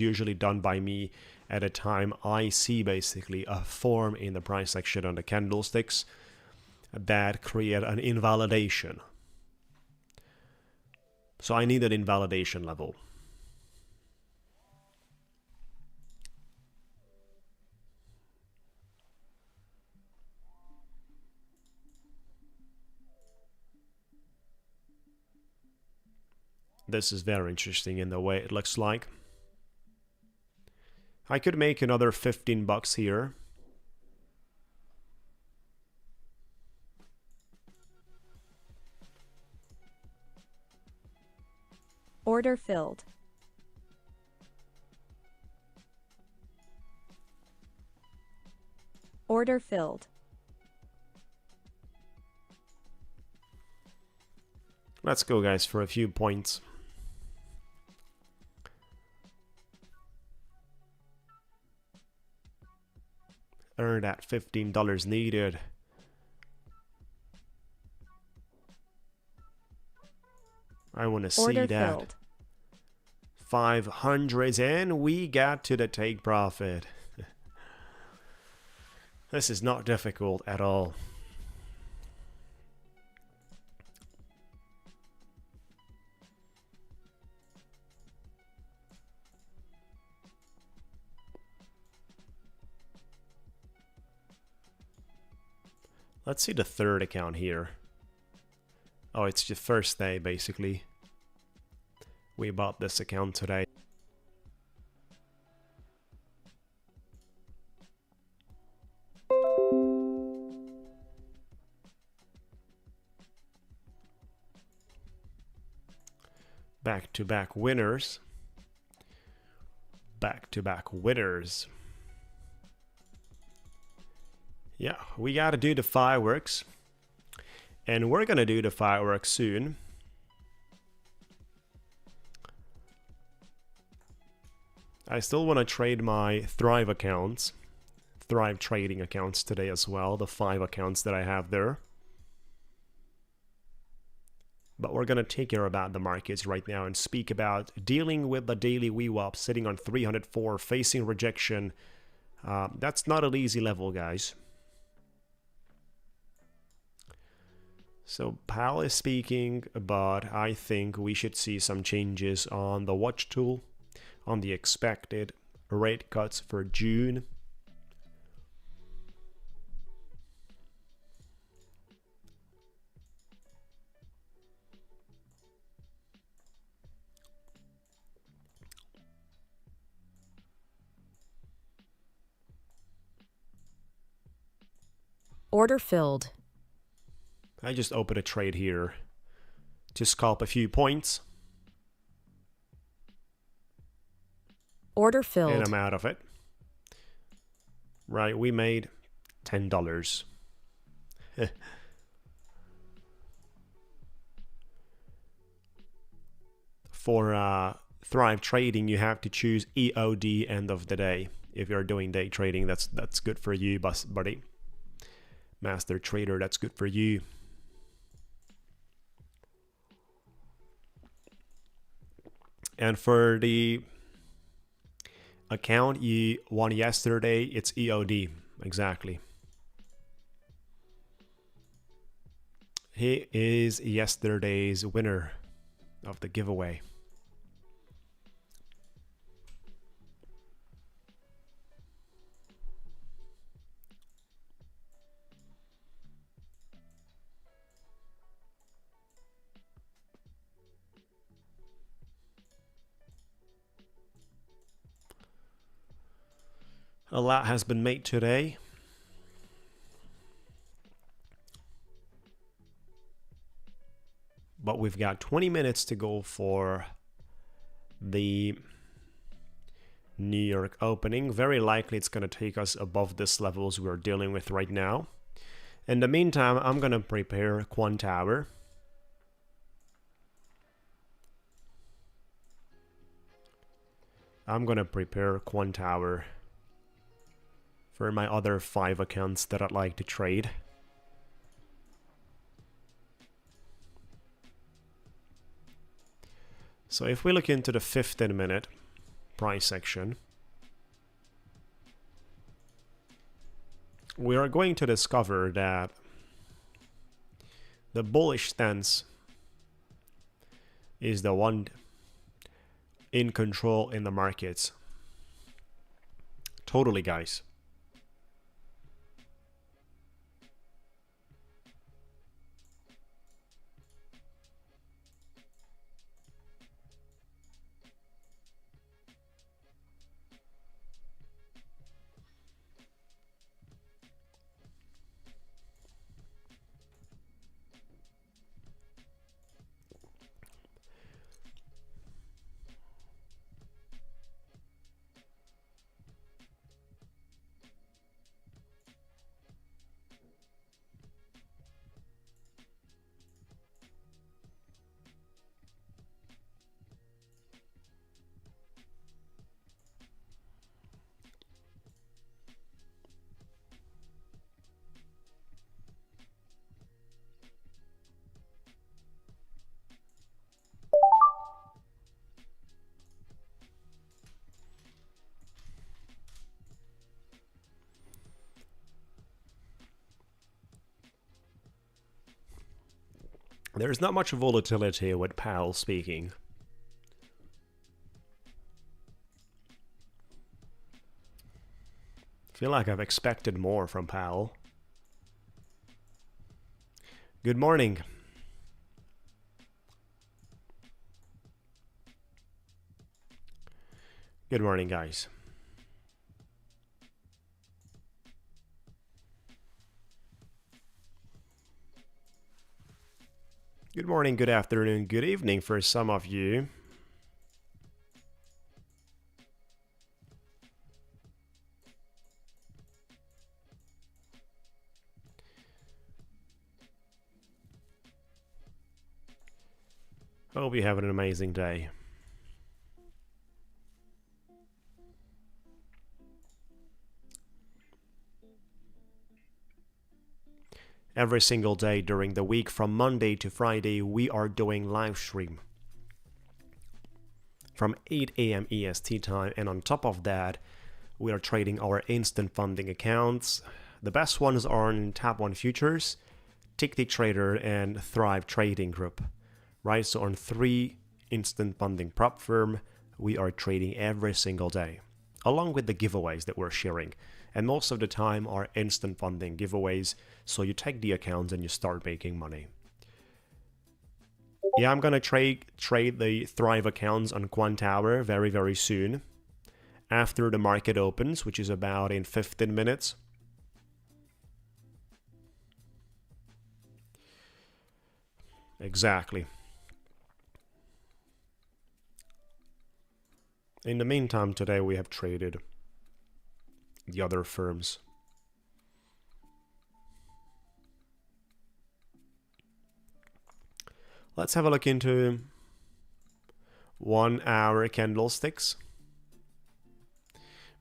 usually done by me at a time I see basically a form in the price action on the candlesticks that create an invalidation. So I need an invalidation level. This is very interesting in the way it looks like. I could make another 15 bucks here. Order filled. Order filled. Let's go, guys, for a few points. Earn that $15 needed. I want to see Order that. filled. 500, and we got to the take profit. This is not difficult at all. Let's see the third account here. Oh, it's the first day, basically. We bought this account today. Back-to-back winners. Back-to-back winners. Yeah, we gotta do the fireworks. And we're gonna do the fireworks soon. I still want to trade my Thrive accounts. Thrive trading accounts today as well. The 5 accounts that I have there. But we're going to take care about the markets right now and speak about dealing with the daily VWAP sitting on 304, facing rejection. That's not an easy level, guys. So Powell is speaking, but I think we should see some changes on the watch tool, on the expected rate cuts for June. Order filled. I just opened a trade here to scalp a few points. Order And filled. I'm out of it. Right, we made $10. For Thrive trading, you have to choose EOD end of the day. If you're doing day trading, that's good for you, buddy. Master trader, that's good for you. And for the account you won yesterday, it's EOD. Exactly. He is yesterday's winner of the giveaway. A lot has been made today. But we've got 20 minutes to go for the New York opening. Very likely it's going to take us above this levels we're dealing with right now. In the meantime, I'm going to prepare Quant Tower. I'm going to prepare Quant Tower for my other 5 accounts that I'd like to trade. So if we look into the 15-minute price section, we are going to discover that the bullish stance is the one in control in the markets. Totally, guys. There's not much volatility with Powell speaking. I feel like I've expected more from Powell. Good morning. Good morning, guys. Good morning, good afternoon, good evening for some of you. Hope you have an amazing day. Every single day during the week from Monday to Friday, we are doing live stream from 8 a.m. EST time, and on top of that, we are trading our instant funding accounts. The best ones are in Tap 1 Futures, Ticktick Trader, and Thrive Trading Group. Right, so on 3 instant funding prop firm, we are trading every single day, along with the giveaways that we're sharing. And most of the time are instant funding giveaways, so you take the accounts and you start making money. Yeah, I'm gonna trade the Thrive accounts on Quant Tower very, very soon, after the market opens, which is about in 15 minutes. Exactly. In the meantime, today we have traded the other firms. Let's have a look into 1 hour candlesticks.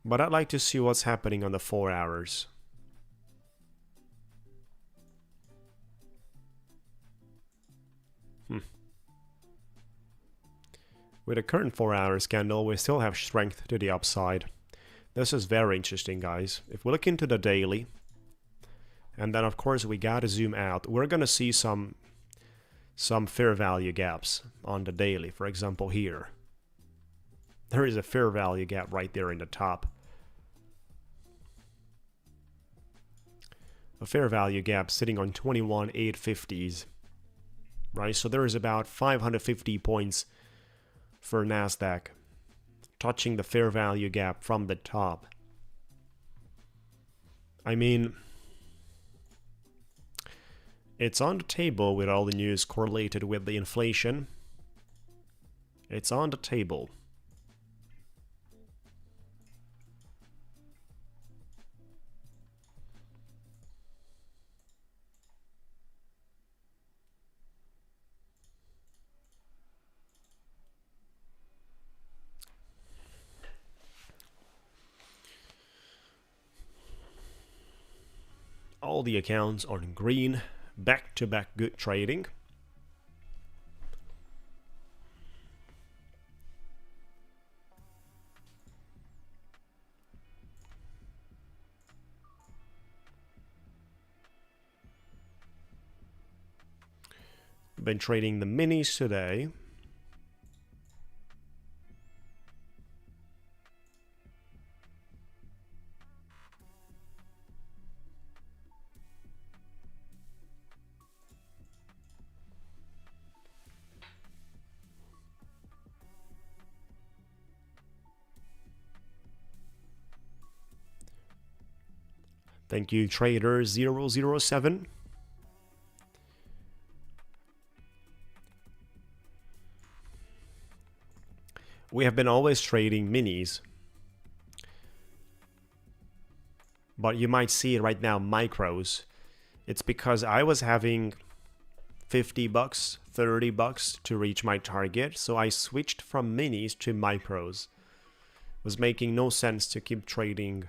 But I'd like to see what's happening on the 4 hours. With the current 4 hours candle, we still have strength to the upside. This is very interesting, guys. If we look into the daily, and then of course we gotta zoom out, we're gonna see some fair value gaps on the daily. For example, here. There is a fair value gap right there in the top. A fair value gap sitting on 21,850s. Right, so there is about 550 points for Nasdaq, touching the fair value gap from the top. I mean, it's on the table with all the news correlated with the inflation. It's on the table. All the accounts are in green, back-to-back good trading. Been trading the minis today. Thank you, Trader 007. We have been always trading minis, but you might see it right now, micros. It's because I was having 50 bucks, 30 bucks to reach my target, so I switched from minis to micros. It was making no sense to keep trading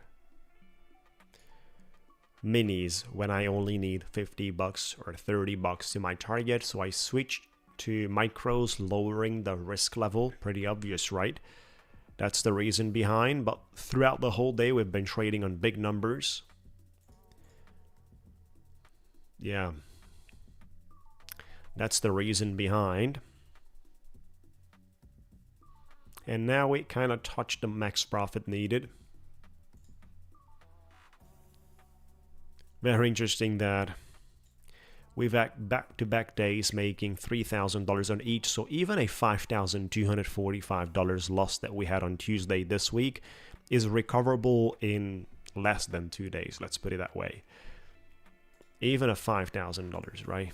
minis when I only need 50 bucks or 30 bucks to my target, so I switched to micros, lowering the risk level. Pretty obvious, right? That's the reason behind, but throughout the whole day we've been trading on big numbers. Yeah. That's the reason behind. And now we kind of touched the max profit needed. Very interesting that we've had back-to-back days making $3,000 on each. So even a $5,245 loss that we had on Tuesday this week is recoverable in less than 2 days. Let's put it that way. Even a $5,000, right?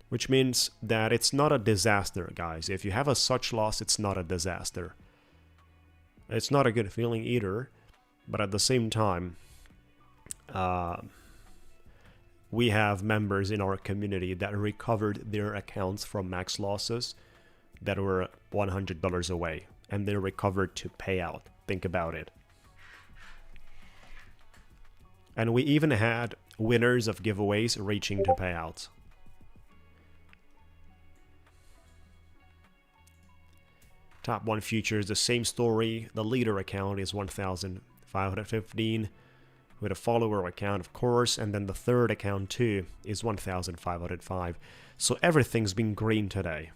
Which means that it's not a disaster, guys. If you have a such loss, it's not a disaster. It's not a good feeling either, but at the same time, we have members in our community that recovered their accounts from max losses that were $100 away, and they recovered to payout. Think about it. And we even had winners of giveaways reaching to payouts. Top 1 futures, the same story. The leader account is 1,515 with a follower account, of course, and then the third account too is 1,505. So everything's been green today.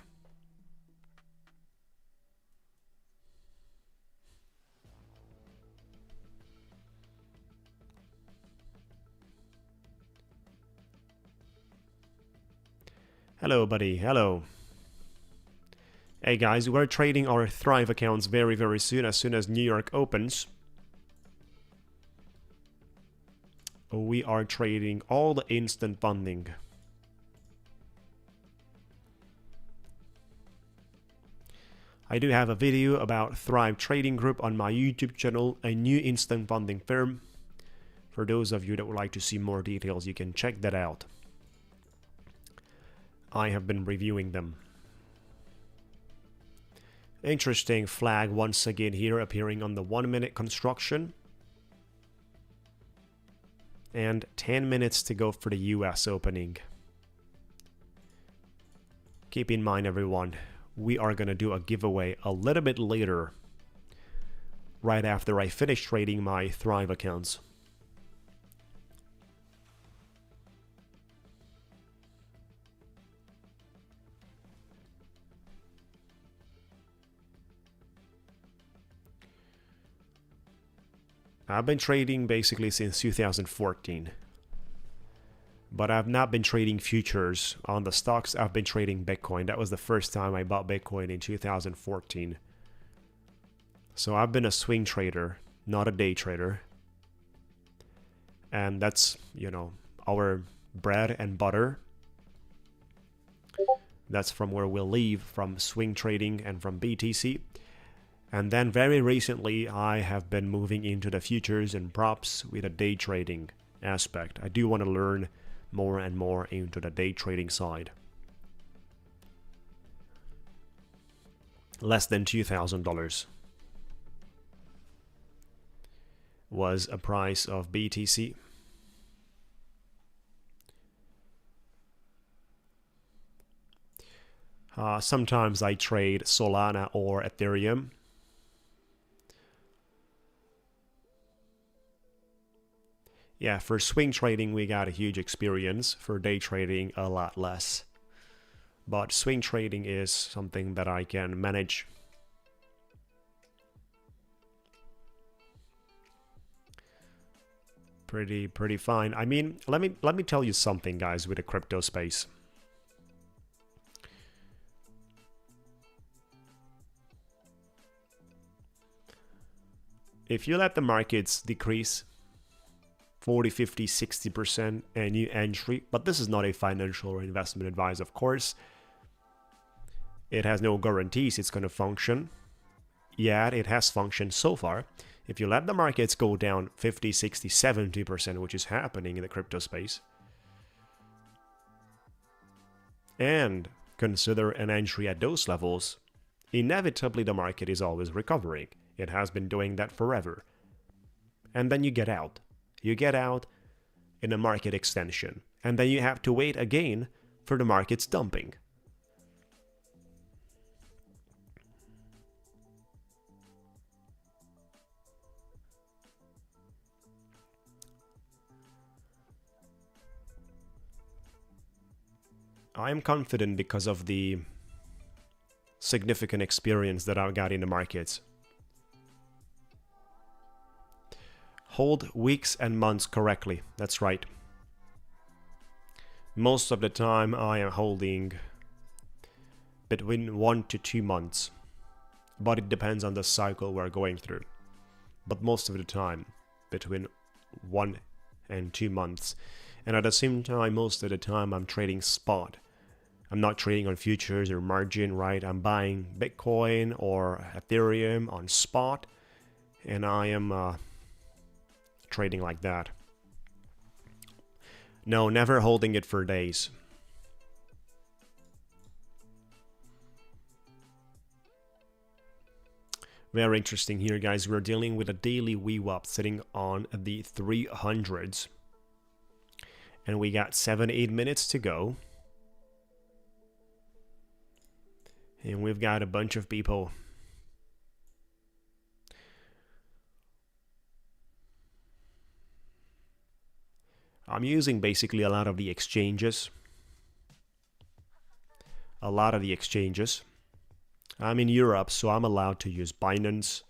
Hello, buddy. Hello. Hey guys, we're trading our Thrive accounts very, very soon as New York opens. We are trading all the instant funding. I do have a video about Thrive Trading Group on my YouTube channel, a new instant funding firm. For those of you that would like to see more details, you can check that out. I have been reviewing them. Interesting flag once again here appearing on the 1 minute construction. And 10 minutes to go for the US opening. Keep in mind, everyone, we are going to do a giveaway a little bit later, right after I finish trading my Thrive accounts. I've been trading basically since 2014. But I've not been trading futures on the stocks. I've been trading Bitcoin. That was the first time I bought Bitcoin in 2014. So I've been a swing trader, not a day trader. And that's, you know, our bread and butter. That's from where we'll leave, from swing trading and from BTC. And then very recently, I have been moving into the futures and props with a day trading aspect. I do want to learn more and more into the day trading side. Less than $2,000 was a price of BTC. Sometimes I trade Solana or Ethereum. Yeah, for swing trading, we got a huge experience. For day trading, a lot less. But swing trading is something that I can manage. Pretty fine. I mean, let me tell you something, guys, with the crypto space. If you let the markets decrease 40, 50, 60% a new entry, but this is not a financial or investment advice, of course. It has no guarantees it's going to function. Yet it has functioned so far. If you let the markets go down 50, 60, 70%, which is happening in the crypto space, and consider an entry at those levels, inevitably the market is always recovering. It has been doing that forever. And then you get out. You get out in a market extension, and then you have to wait again for the market's dumping. I am confident because of the significant experience that I've got in the markets. Hold weeks and months correctly. That's right. Most of the time I am holding between 1 to 2 months, but it depends on the cycle we're going through. But most of the time between 1 and 2 months. And at the same time, most of the time I'm trading spot. I'm not trading on futures or margin, right? I'm buying Bitcoin or Ethereum on spot, and I am trading like that. No, never holding it for days. Very interesting here, guys. We're dealing with a daily VWAP sitting on the 300s. And we got 7-8 minutes to go. And we've got a bunch of people. I'm using basically a lot of the exchanges. I'm in Europe, so I'm allowed to use Binance,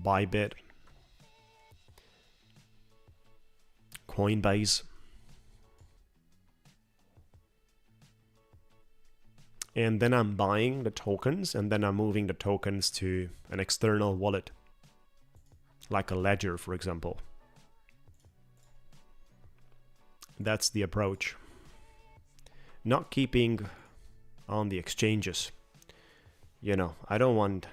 Bybit, Coinbase. And then I'm buying the tokens, and then I'm moving the tokens to an external wallet, like a ledger, for example. That's the approach. Not keeping on the exchanges. You know, I don't want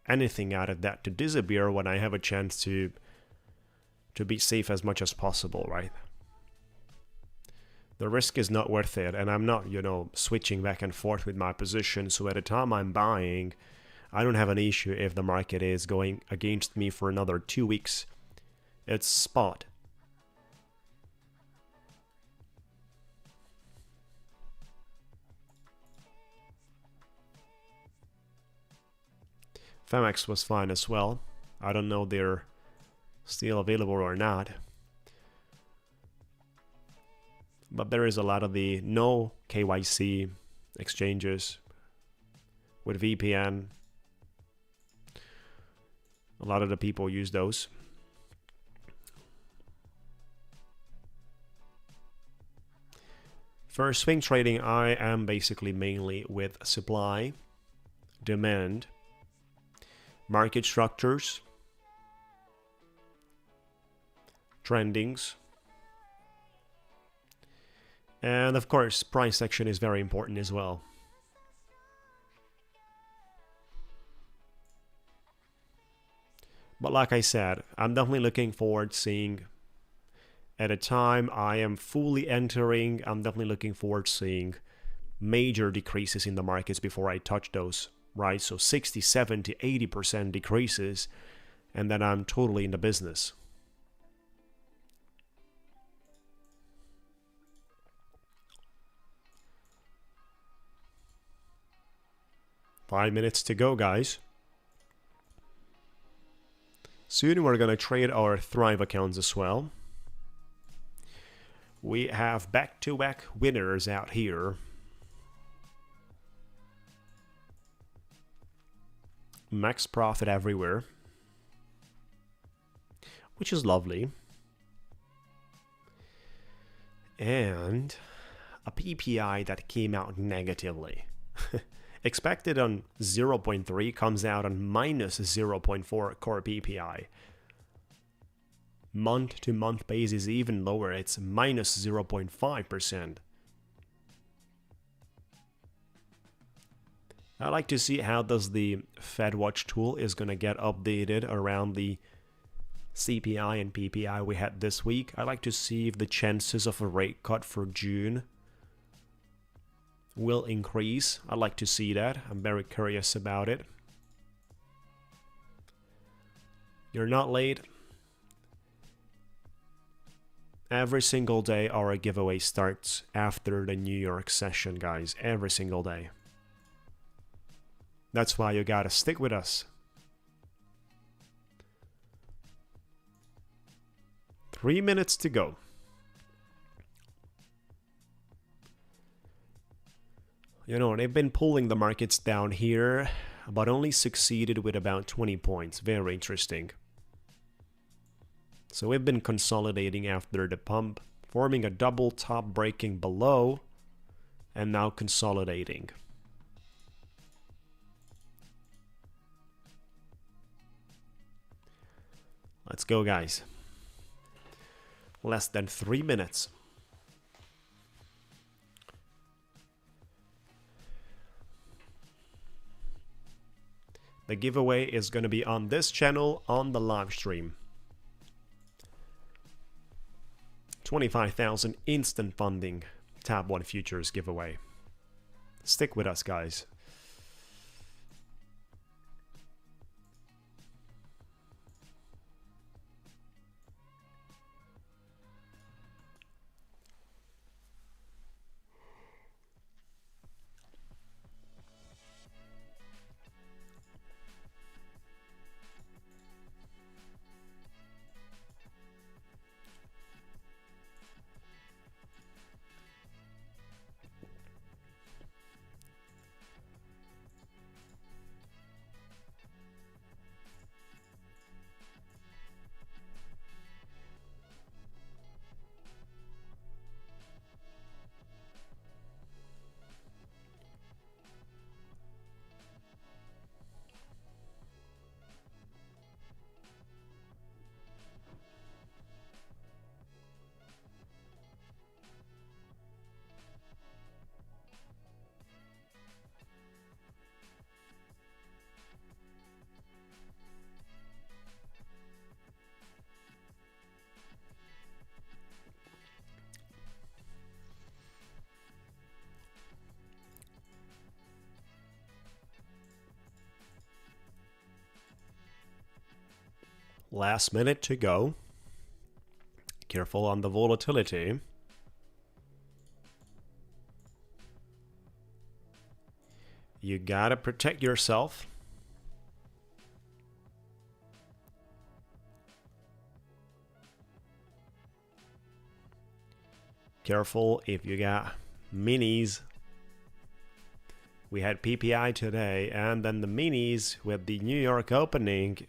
anything out of that to disappear when I have a chance to be safe as much as possible, right? The risk is not worth it, and I'm not, you know, switching back and forth with my position. So at the time I'm buying, I don't have an issue if the market is going against me for another 2 weeks. It's spot. Femex was fine as well. I don't know if they're still available or not. But there is a lot of the no KYC exchanges with VPN. A lot of the people use those. For swing trading, I am basically mainly with supply, demand, market structures, trendings, and of course price action is very important as well. But like I said, I'm definitely looking forward to seeing, at a time I am fully entering, I'm definitely looking forward to seeing major decreases in the markets before I touch those, right? So 60, 70, 80% decreases, and then I'm totally in the business. Five minutes to go, guys. Soon we're going to trade our Thrive accounts as well. We have back-to-back winners out here. Max profit everywhere, which is lovely. And a PPI that came out negatively. Expected on 0.3 comes out on minus 0.4 core PPI. Month-to-month base is even lower. It's minus 0.5%. I like to see how does the FedWatch tool is going to get updated around the CPI and PPI we had this week. I like to see if the chances of a rate cut for June will increase. I'd like to see that. I'm very curious about it. You're not late. Every single day our giveaway starts after the New York session, guys. Every single day. That's why you gotta stick with us. 3 minutes to go. You know, they've been pulling the markets down here, but only succeeded with about 20 points. Very interesting. So we've been consolidating after the pump, forming a double top, breaking below, and now consolidating. Let's go, guys. Less than 3 minutes. The giveaway is going to be on this channel on the live stream. 25,000 instant funding Tab 1 Futures giveaway. Stick with us, guys. Last minute to go. Careful on the volatility. You gotta protect yourself. Careful if you got minis. We had PPI today, and then the minis with the New York opening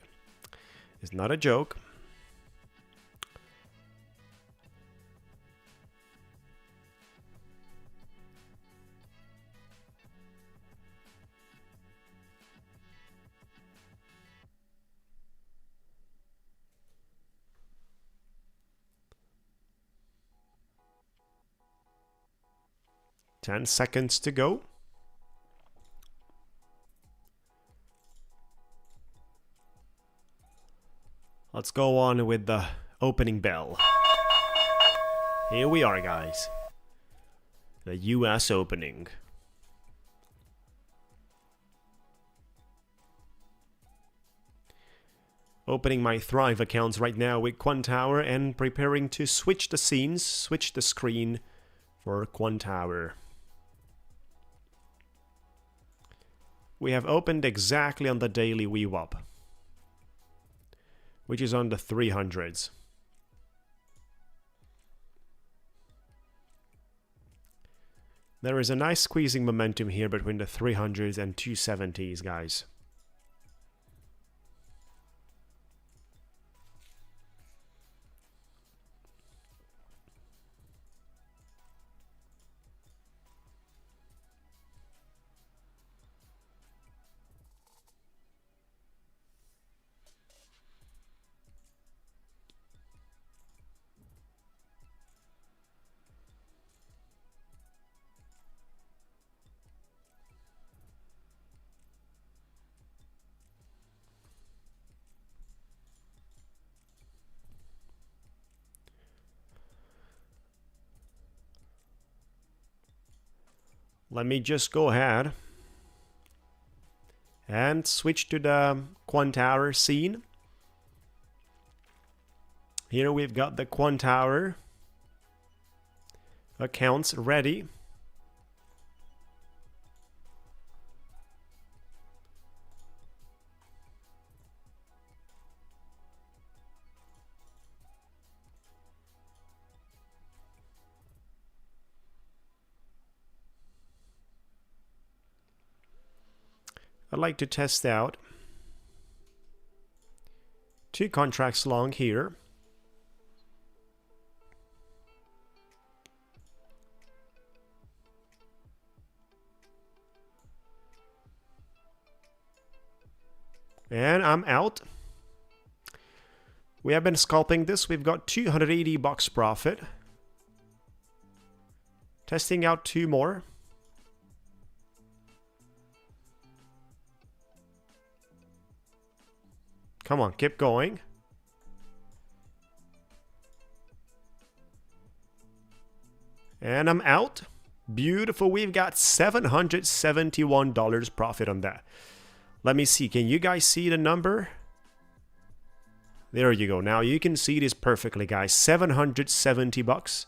is not a joke. Ten seconds to go. Let's go on with the opening bell. Here we are, guys. The US opening. Opening my Thrive accounts right now with Quantower and preparing to switch the scenes, switch the screen for Quantower. We have opened exactly on the daily VWAP, which is on the 300s. There is a nice squeezing momentum here between the 300s and 270s, guys. Let me just go ahead and switch to the Quantower scene. Here we've got the Quantower accounts ready. I'd like to test out 2 contracts long here. And I'm out. We have been scalping this. We've got $280 profit. Testing out 2 more. Come on, keep going. And I'm out. Beautiful. We've got $771 profit on that. Let me see. Can you guys see the number? There you go. Now you can see this perfectly, guys. $770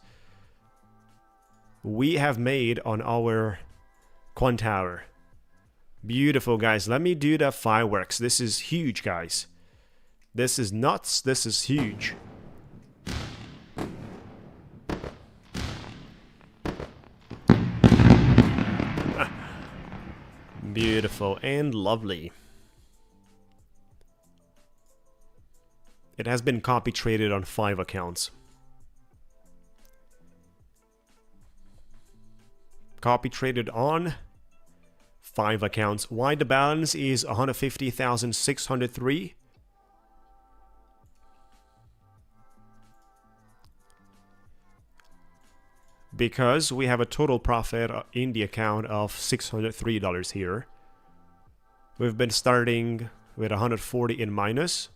we have made on our Quant Tower. Beautiful, guys. Let me do the fireworks. This is huge, guys. This is nuts. This is huge. Beautiful and lovely. It has been copy traded on 5 accounts. Copy traded on 5 accounts. Why the balance is 150,603? Because we have a total profit in the account of $603 here. We've been starting with 140 in minus.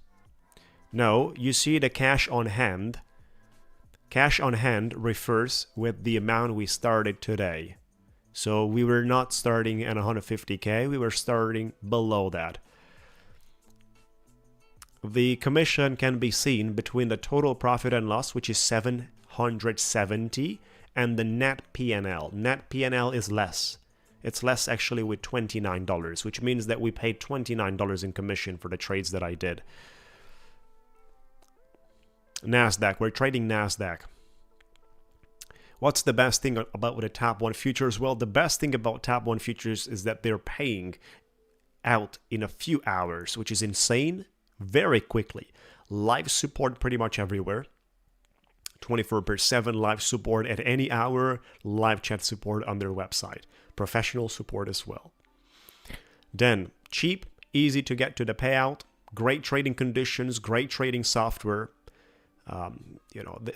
No, you see the cash on hand. Cash on hand refers with the amount we started today. So we were not starting at 150k, we were starting below that. The commission can be seen between the total profit and loss, which is 770, and the net P&L. Net P&L is less. It's less actually with $29, which means that we paid $29 in commission for the trades that I did. Nasdaq, we're trading Nasdaq. What's the best thing about the Top 1 futures? Well, the best thing about Top 1 futures is that they're paying out in a few hours, which is insane, very quickly. Live support pretty much everywhere. 24/7 live support at any hour, live chat support on their website. Professional support as well. Then, cheap, easy to get to the payout, great trading conditions, great trading software.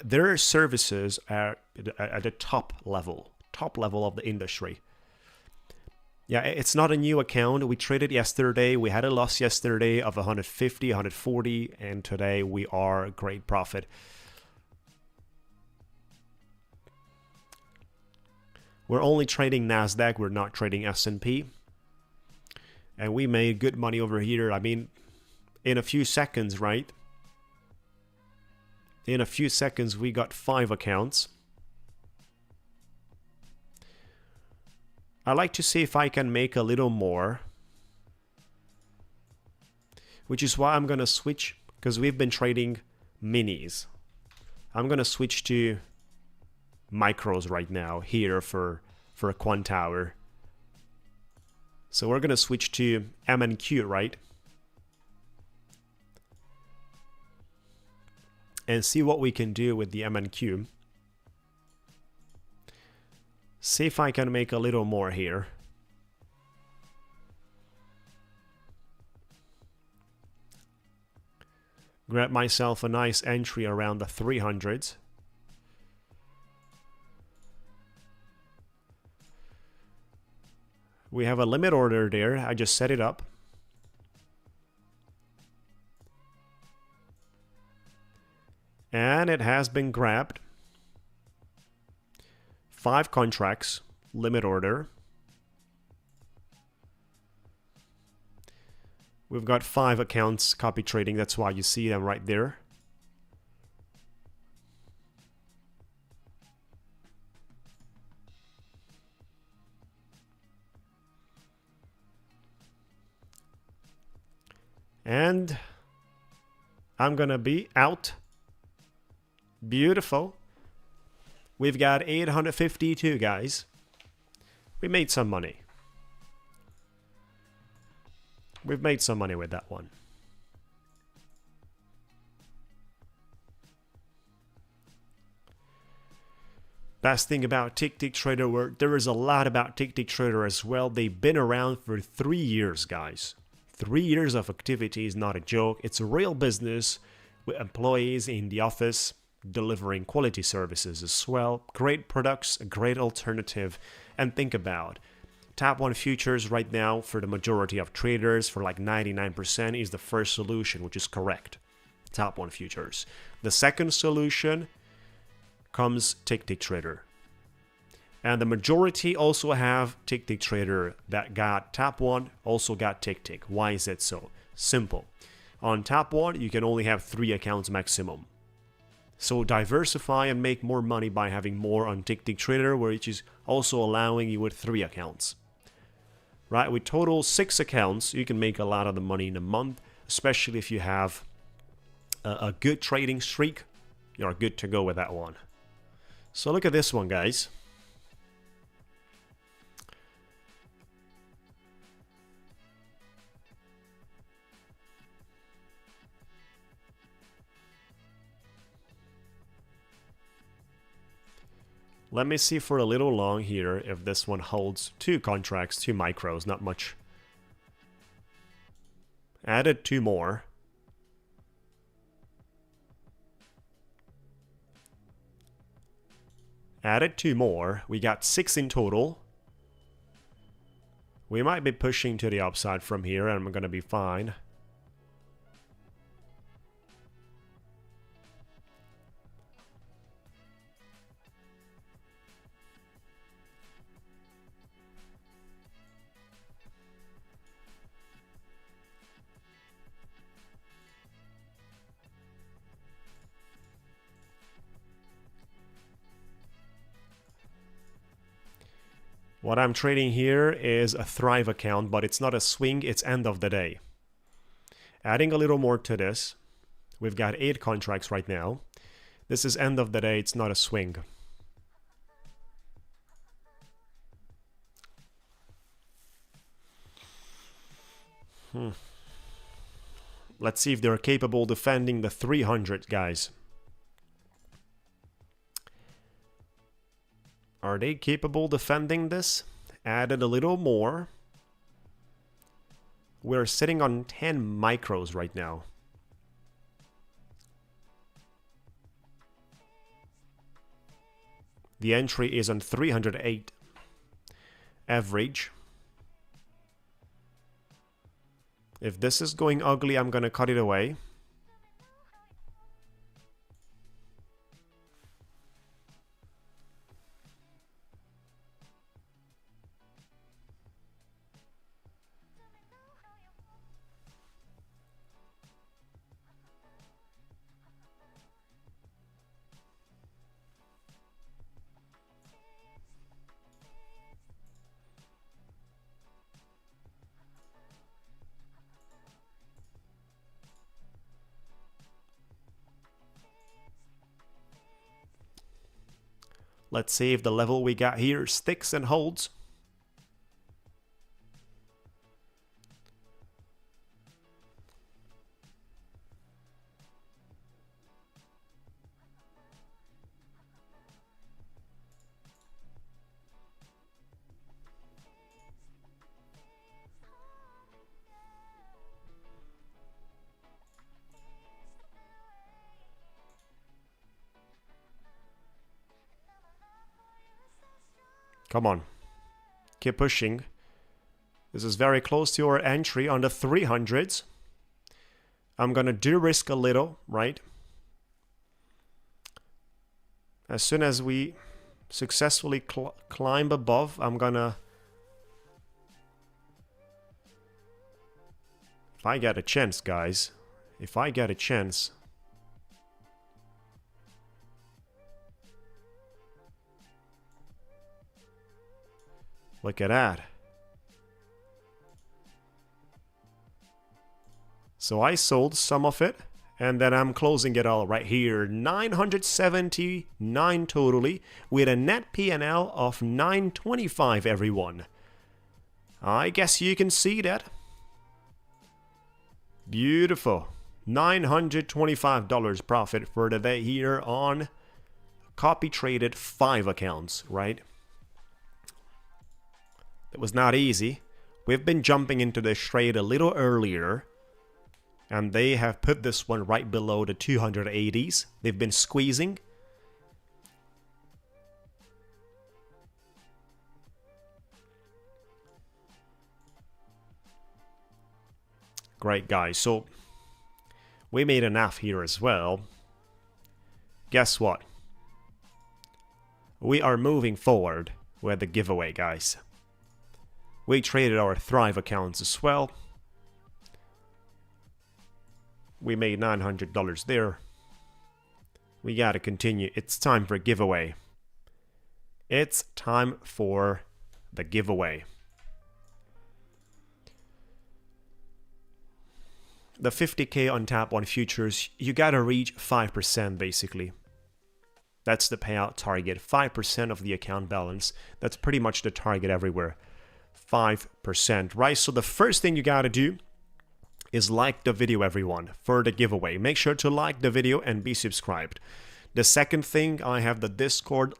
Their services are at the top level of the industry. Yeah, it's not a new account. We traded yesterday. We had a loss yesterday of 150, 140, and today we are great profit. We're only trading Nasdaq. We're not trading S&P. And we made good money over here. I mean, in a few seconds, right? In a few seconds, we got 5 accounts. I like to see if I can make a little more. Which is why I'm going to switch, because we've been trading minis. I'm going to switch to micros right now here for a Quant Tower. So we're going to switch to M&Q, right? And see what we can do with the M&Q. See if I can make a little more here. Grab myself a nice entry around the 300s. We have a limit order there. I just set it up. And it has been grabbed. 5 contracts, limit order. We've got 5 accounts copy trading. That's why you see them right there. And I'm gonna be out. Beautiful. We've got 852, guys. We made some money. We've made some money with that one. Best thing about Ticktick Trader, where there is a lot about Ticktick Trader as well. They've been around for 3 years, guys. 3 years of activity is not a joke. It's a real business with employees in the office delivering quality services as well. Great products, a great alternative. And think about Tap 1 futures right now for the majority of traders, for like 99%, is the first solution, which is correct. Tap 1 futures. The second solution comes Ticktick Trader. And the majority also have Ticktick Trader that got Tap 1, also got Ticktick. Why is it so? Simple. On Tap 1, you can only have 3 accounts maximum. So diversify and make more money by having more on Ticktick Trader, which is also allowing you with 3 accounts. Right, with total 6 accounts, you can make a lot of the money in a month, especially if you have a good trading streak. You're good to go with that one. So look at this one, guys. Let me see for a little long here if this one holds 2 contracts, 2 micros, not much. Added 2 more. Added 2 more. We got 6 in total. We might be pushing to the upside from here, and I'm going to be fine. What I'm trading here is a Thrive account, but it's not a swing, it's end of the day. Adding a little more to this, we've got 8 contracts right now. This is end of the day, it's not a swing. Let's see if they're capable defending the 300, guys. Are they capable defending this? Added a little more. We're sitting on 10 micros right now. The entry is on 308. Average. If this is going ugly, I'm gonna cut it away. Let's see if the level we got here sticks and holds. Come on. Keep pushing. This is very close to our entry on the 300s. I'm gonna de-risk a little, right? As soon as we successfully climb above, I'm gonna... If I get a chance, guys. If I get a chance... Look at that. So I sold some of it, and then I'm closing it all right here. 979 totally, with a net P&L of 925, everyone. I guess you can see that. Beautiful. $925 profit for the day here on copy traded 5 accounts, right? It was not easy. We've been jumping into this trade a little earlier, and they have put this one right below the 280s. They've been squeezing. Great, guys. So we made enough here as well. Guess what? We are moving forward with the giveaway, guys. We traded our Thrive accounts as well. We made $900 there. We gotta continue. It's time for a giveaway. It's time for the giveaway. The 50k on tap on futures, you gotta reach 5% basically. That's the payout target, 5% of the account balance. That's pretty much the target everywhere. 5%, right? So the first thing you gotta do is like the video, everyone, for the giveaway. Make sure to like the video and be subscribed. The second thing, I have the Discord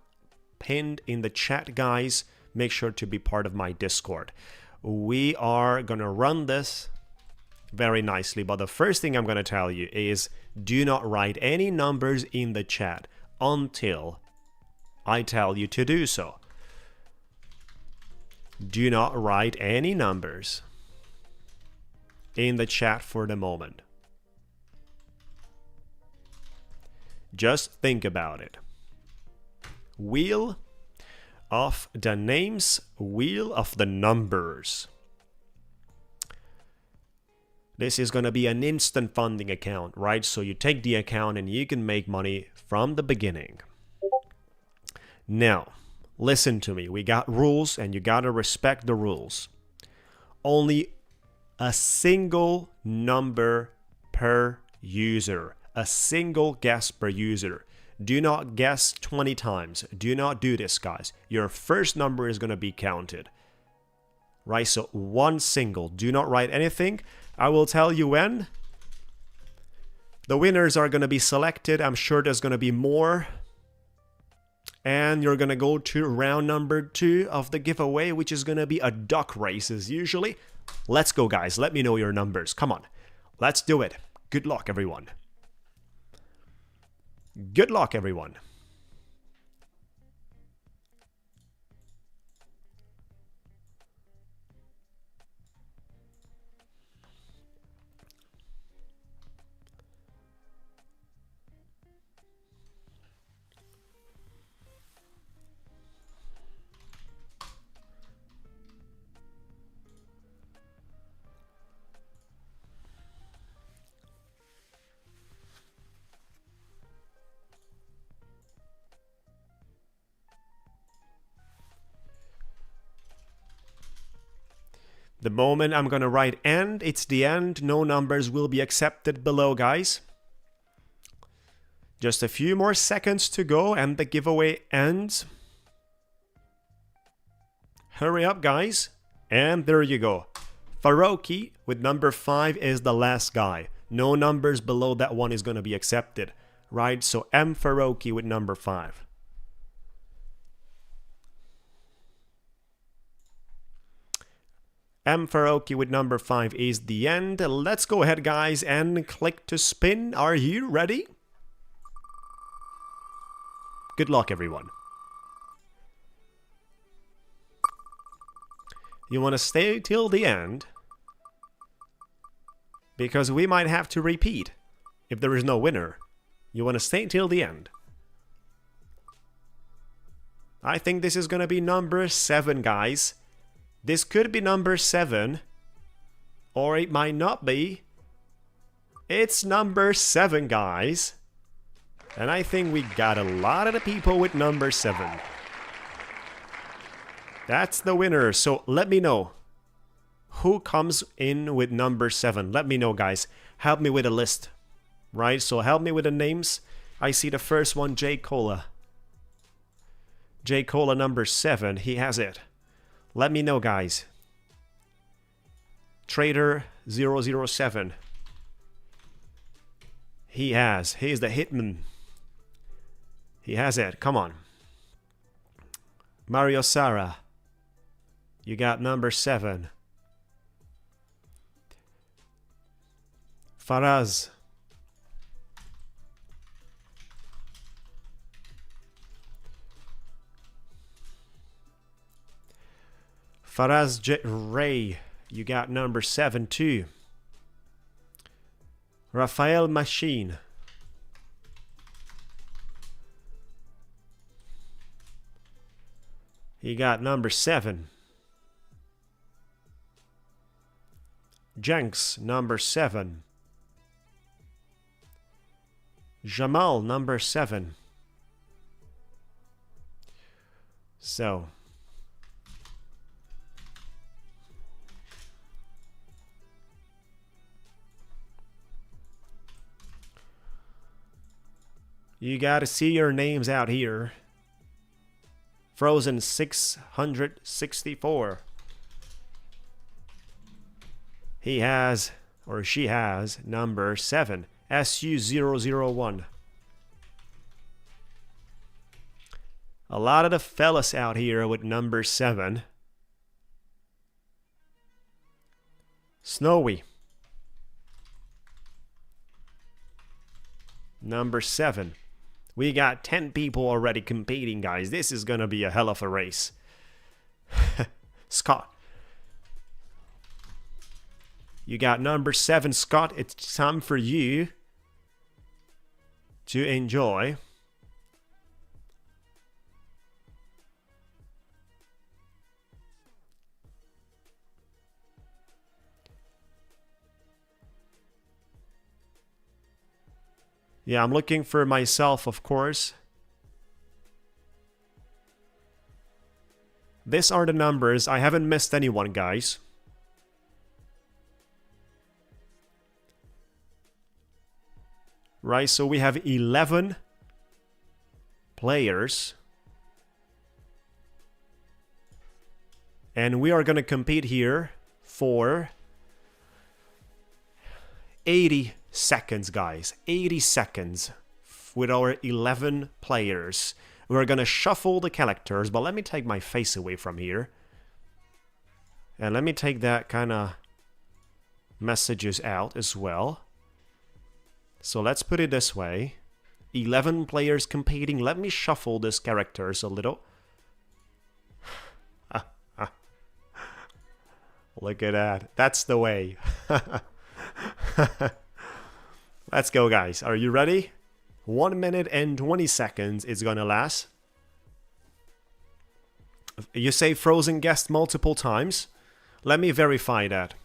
pinned in the chat, guys. Make sure to be part of my Discord. We are gonna run this very nicely, but the first thing I'm gonna tell you is do not write any numbers in the chat until I tell you to do so. Do not write any numbers in the chat for the moment. Just think about it. Wheel of the names, wheel of the numbers. This is going to be an instant funding account, right? So you take the account and you can make money from the beginning. Now, listen to me. We got rules and you got to respect the rules. Only a single number per user. A single guess per user. Do not guess 20 times. Do not do this, guys. Your first number is going to be counted. Right? So one single. Do not write anything. I will tell you when. The winners are going to be selected. I'm sure there's going to be more. And you're going to go to round number 2 of the giveaway, which is going to be a duck race as usually. Let's go, guys. Let me know your numbers. Come on. Let's do it. Good luck, everyone. Good luck, everyone. The moment I'm going to write end, it's the end. No numbers will be accepted below, guys. Just a few more seconds to go and the giveaway ends. Hurry up, guys. And there you go. Faroki with number 5 is the last guy. No numbers below that one is going to be accepted. Right? So M Faroki with number 5. M Faroki with number 5 is the end. Let's go ahead, guys, and click to spin. Are you ready? Good luck, everyone. You want to stay till the end, because we might have to repeat if there is no winner. You want to stay till the end. I think this is going to be number 7, guys. This could be number 7, or it might not be. It's number 7, guys. And I think we got a lot of the people with number 7. That's the winner. So let me know who comes in with number 7. Let me know, guys. Help me with a list. Right? So help me with the names. I see the first one, J Cola. J Cola number 7. He has it. Let me know, guys. Trader 007. He has. He's the hitman. He has it. Come on. Mario Sara. You got number 7. Faraz. Ray. You got number 7 too. Rafael Machine. He got number 7. Jenks, number 7. Jamal, number 7. So. You gotta see your names out here. Frozen 664. He has, or she has, number 7. SU001. A lot of the fellas out here with number 7. Snowy. Number 7. We got 10 people already competing, guys. This is gonna be a hell of a race. Scott. You got number 7, Scott. It's time for you to enjoy. Yeah, I'm looking for myself, of course. These are the numbers. I haven't missed anyone, guys. Right, so we have 11 players. And we are going to compete here for 80 seconds, guys. 80 seconds with our 11 players. We're gonna shuffle the characters, but let me take my face away from here. And let me take that kind of messages out as well. So let's put it this way. 11 players competing. Let me shuffle these characters a little. Look at that. That's the way. Let's go, guys. Are you ready? 1 minute and 20 seconds it's gonna last. You say frozen guest multiple times. Let me verify that.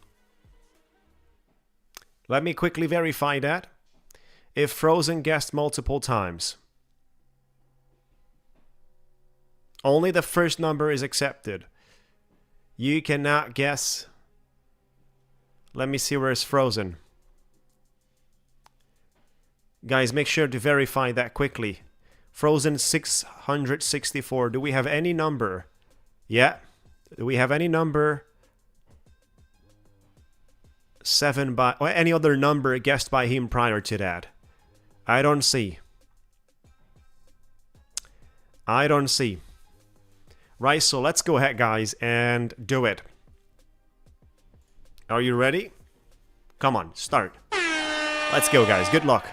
Let me quickly verify that. If frozen guest multiple times. Only the first number is accepted. You cannot guess. Let me see where it's frozen. Guys, make sure to verify that quickly. Frozen 664. Do we have any number? Yeah. Do we have any number 7 by... or any other number guessed by him prior to that? I don't see. I don't see. Right, so let's go ahead, guys, and do it. Are you ready? Come on, start. Let's go, guys. Good luck.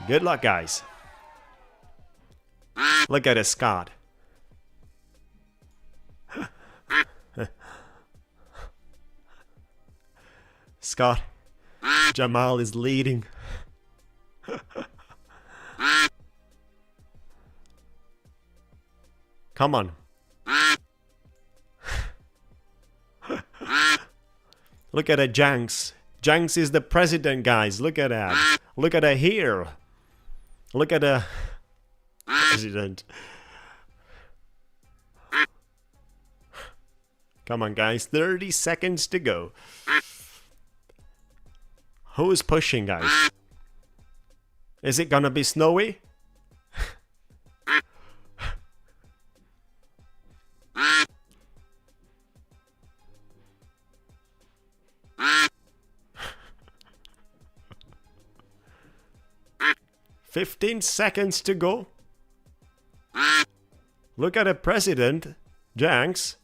Good luck, guys. Look at this, Scott. Scott. Jamal is leading. Come on. Look at the Janks. Janks is the president, guys. Look at that. Look at that here. Look at the president. Come on, guys. 30 seconds to go. Who is pushing, guys? Is it gonna be Snowy? 15 seconds to go. Look at the president, Janks.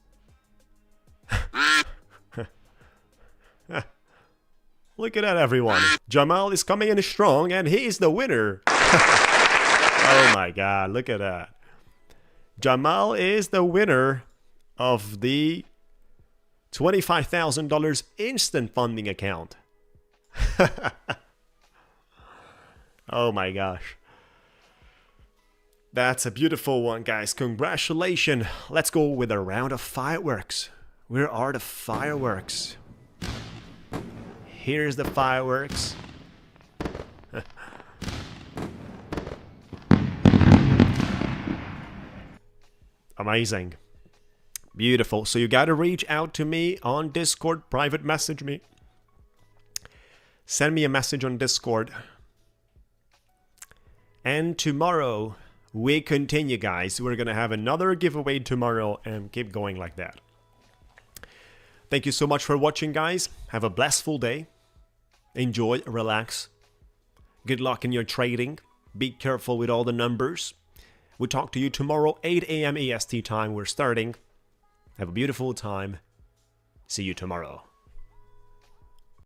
Look at that, everyone. Jamal is coming in strong, and he's the winner. Oh my god, look at that. Jamal is the winner of the $25,000 instant funding account. Oh my gosh. That's a beautiful one, guys. Congratulations. Let's go with a round of fireworks. Where are the fireworks? Here's the fireworks. Amazing. Beautiful. So you got to reach out to me on Discord, private message me. Send me a message on Discord. And tomorrow we continue, guys. We're going to have another giveaway tomorrow and keep going like that. Thank you so much for watching, guys. Have a blissful day. Enjoy, relax. Good luck in your trading. Be careful with all the numbers. We'll talk to you tomorrow, 8 a.m. EST time. We're starting. Have a beautiful time. See you tomorrow.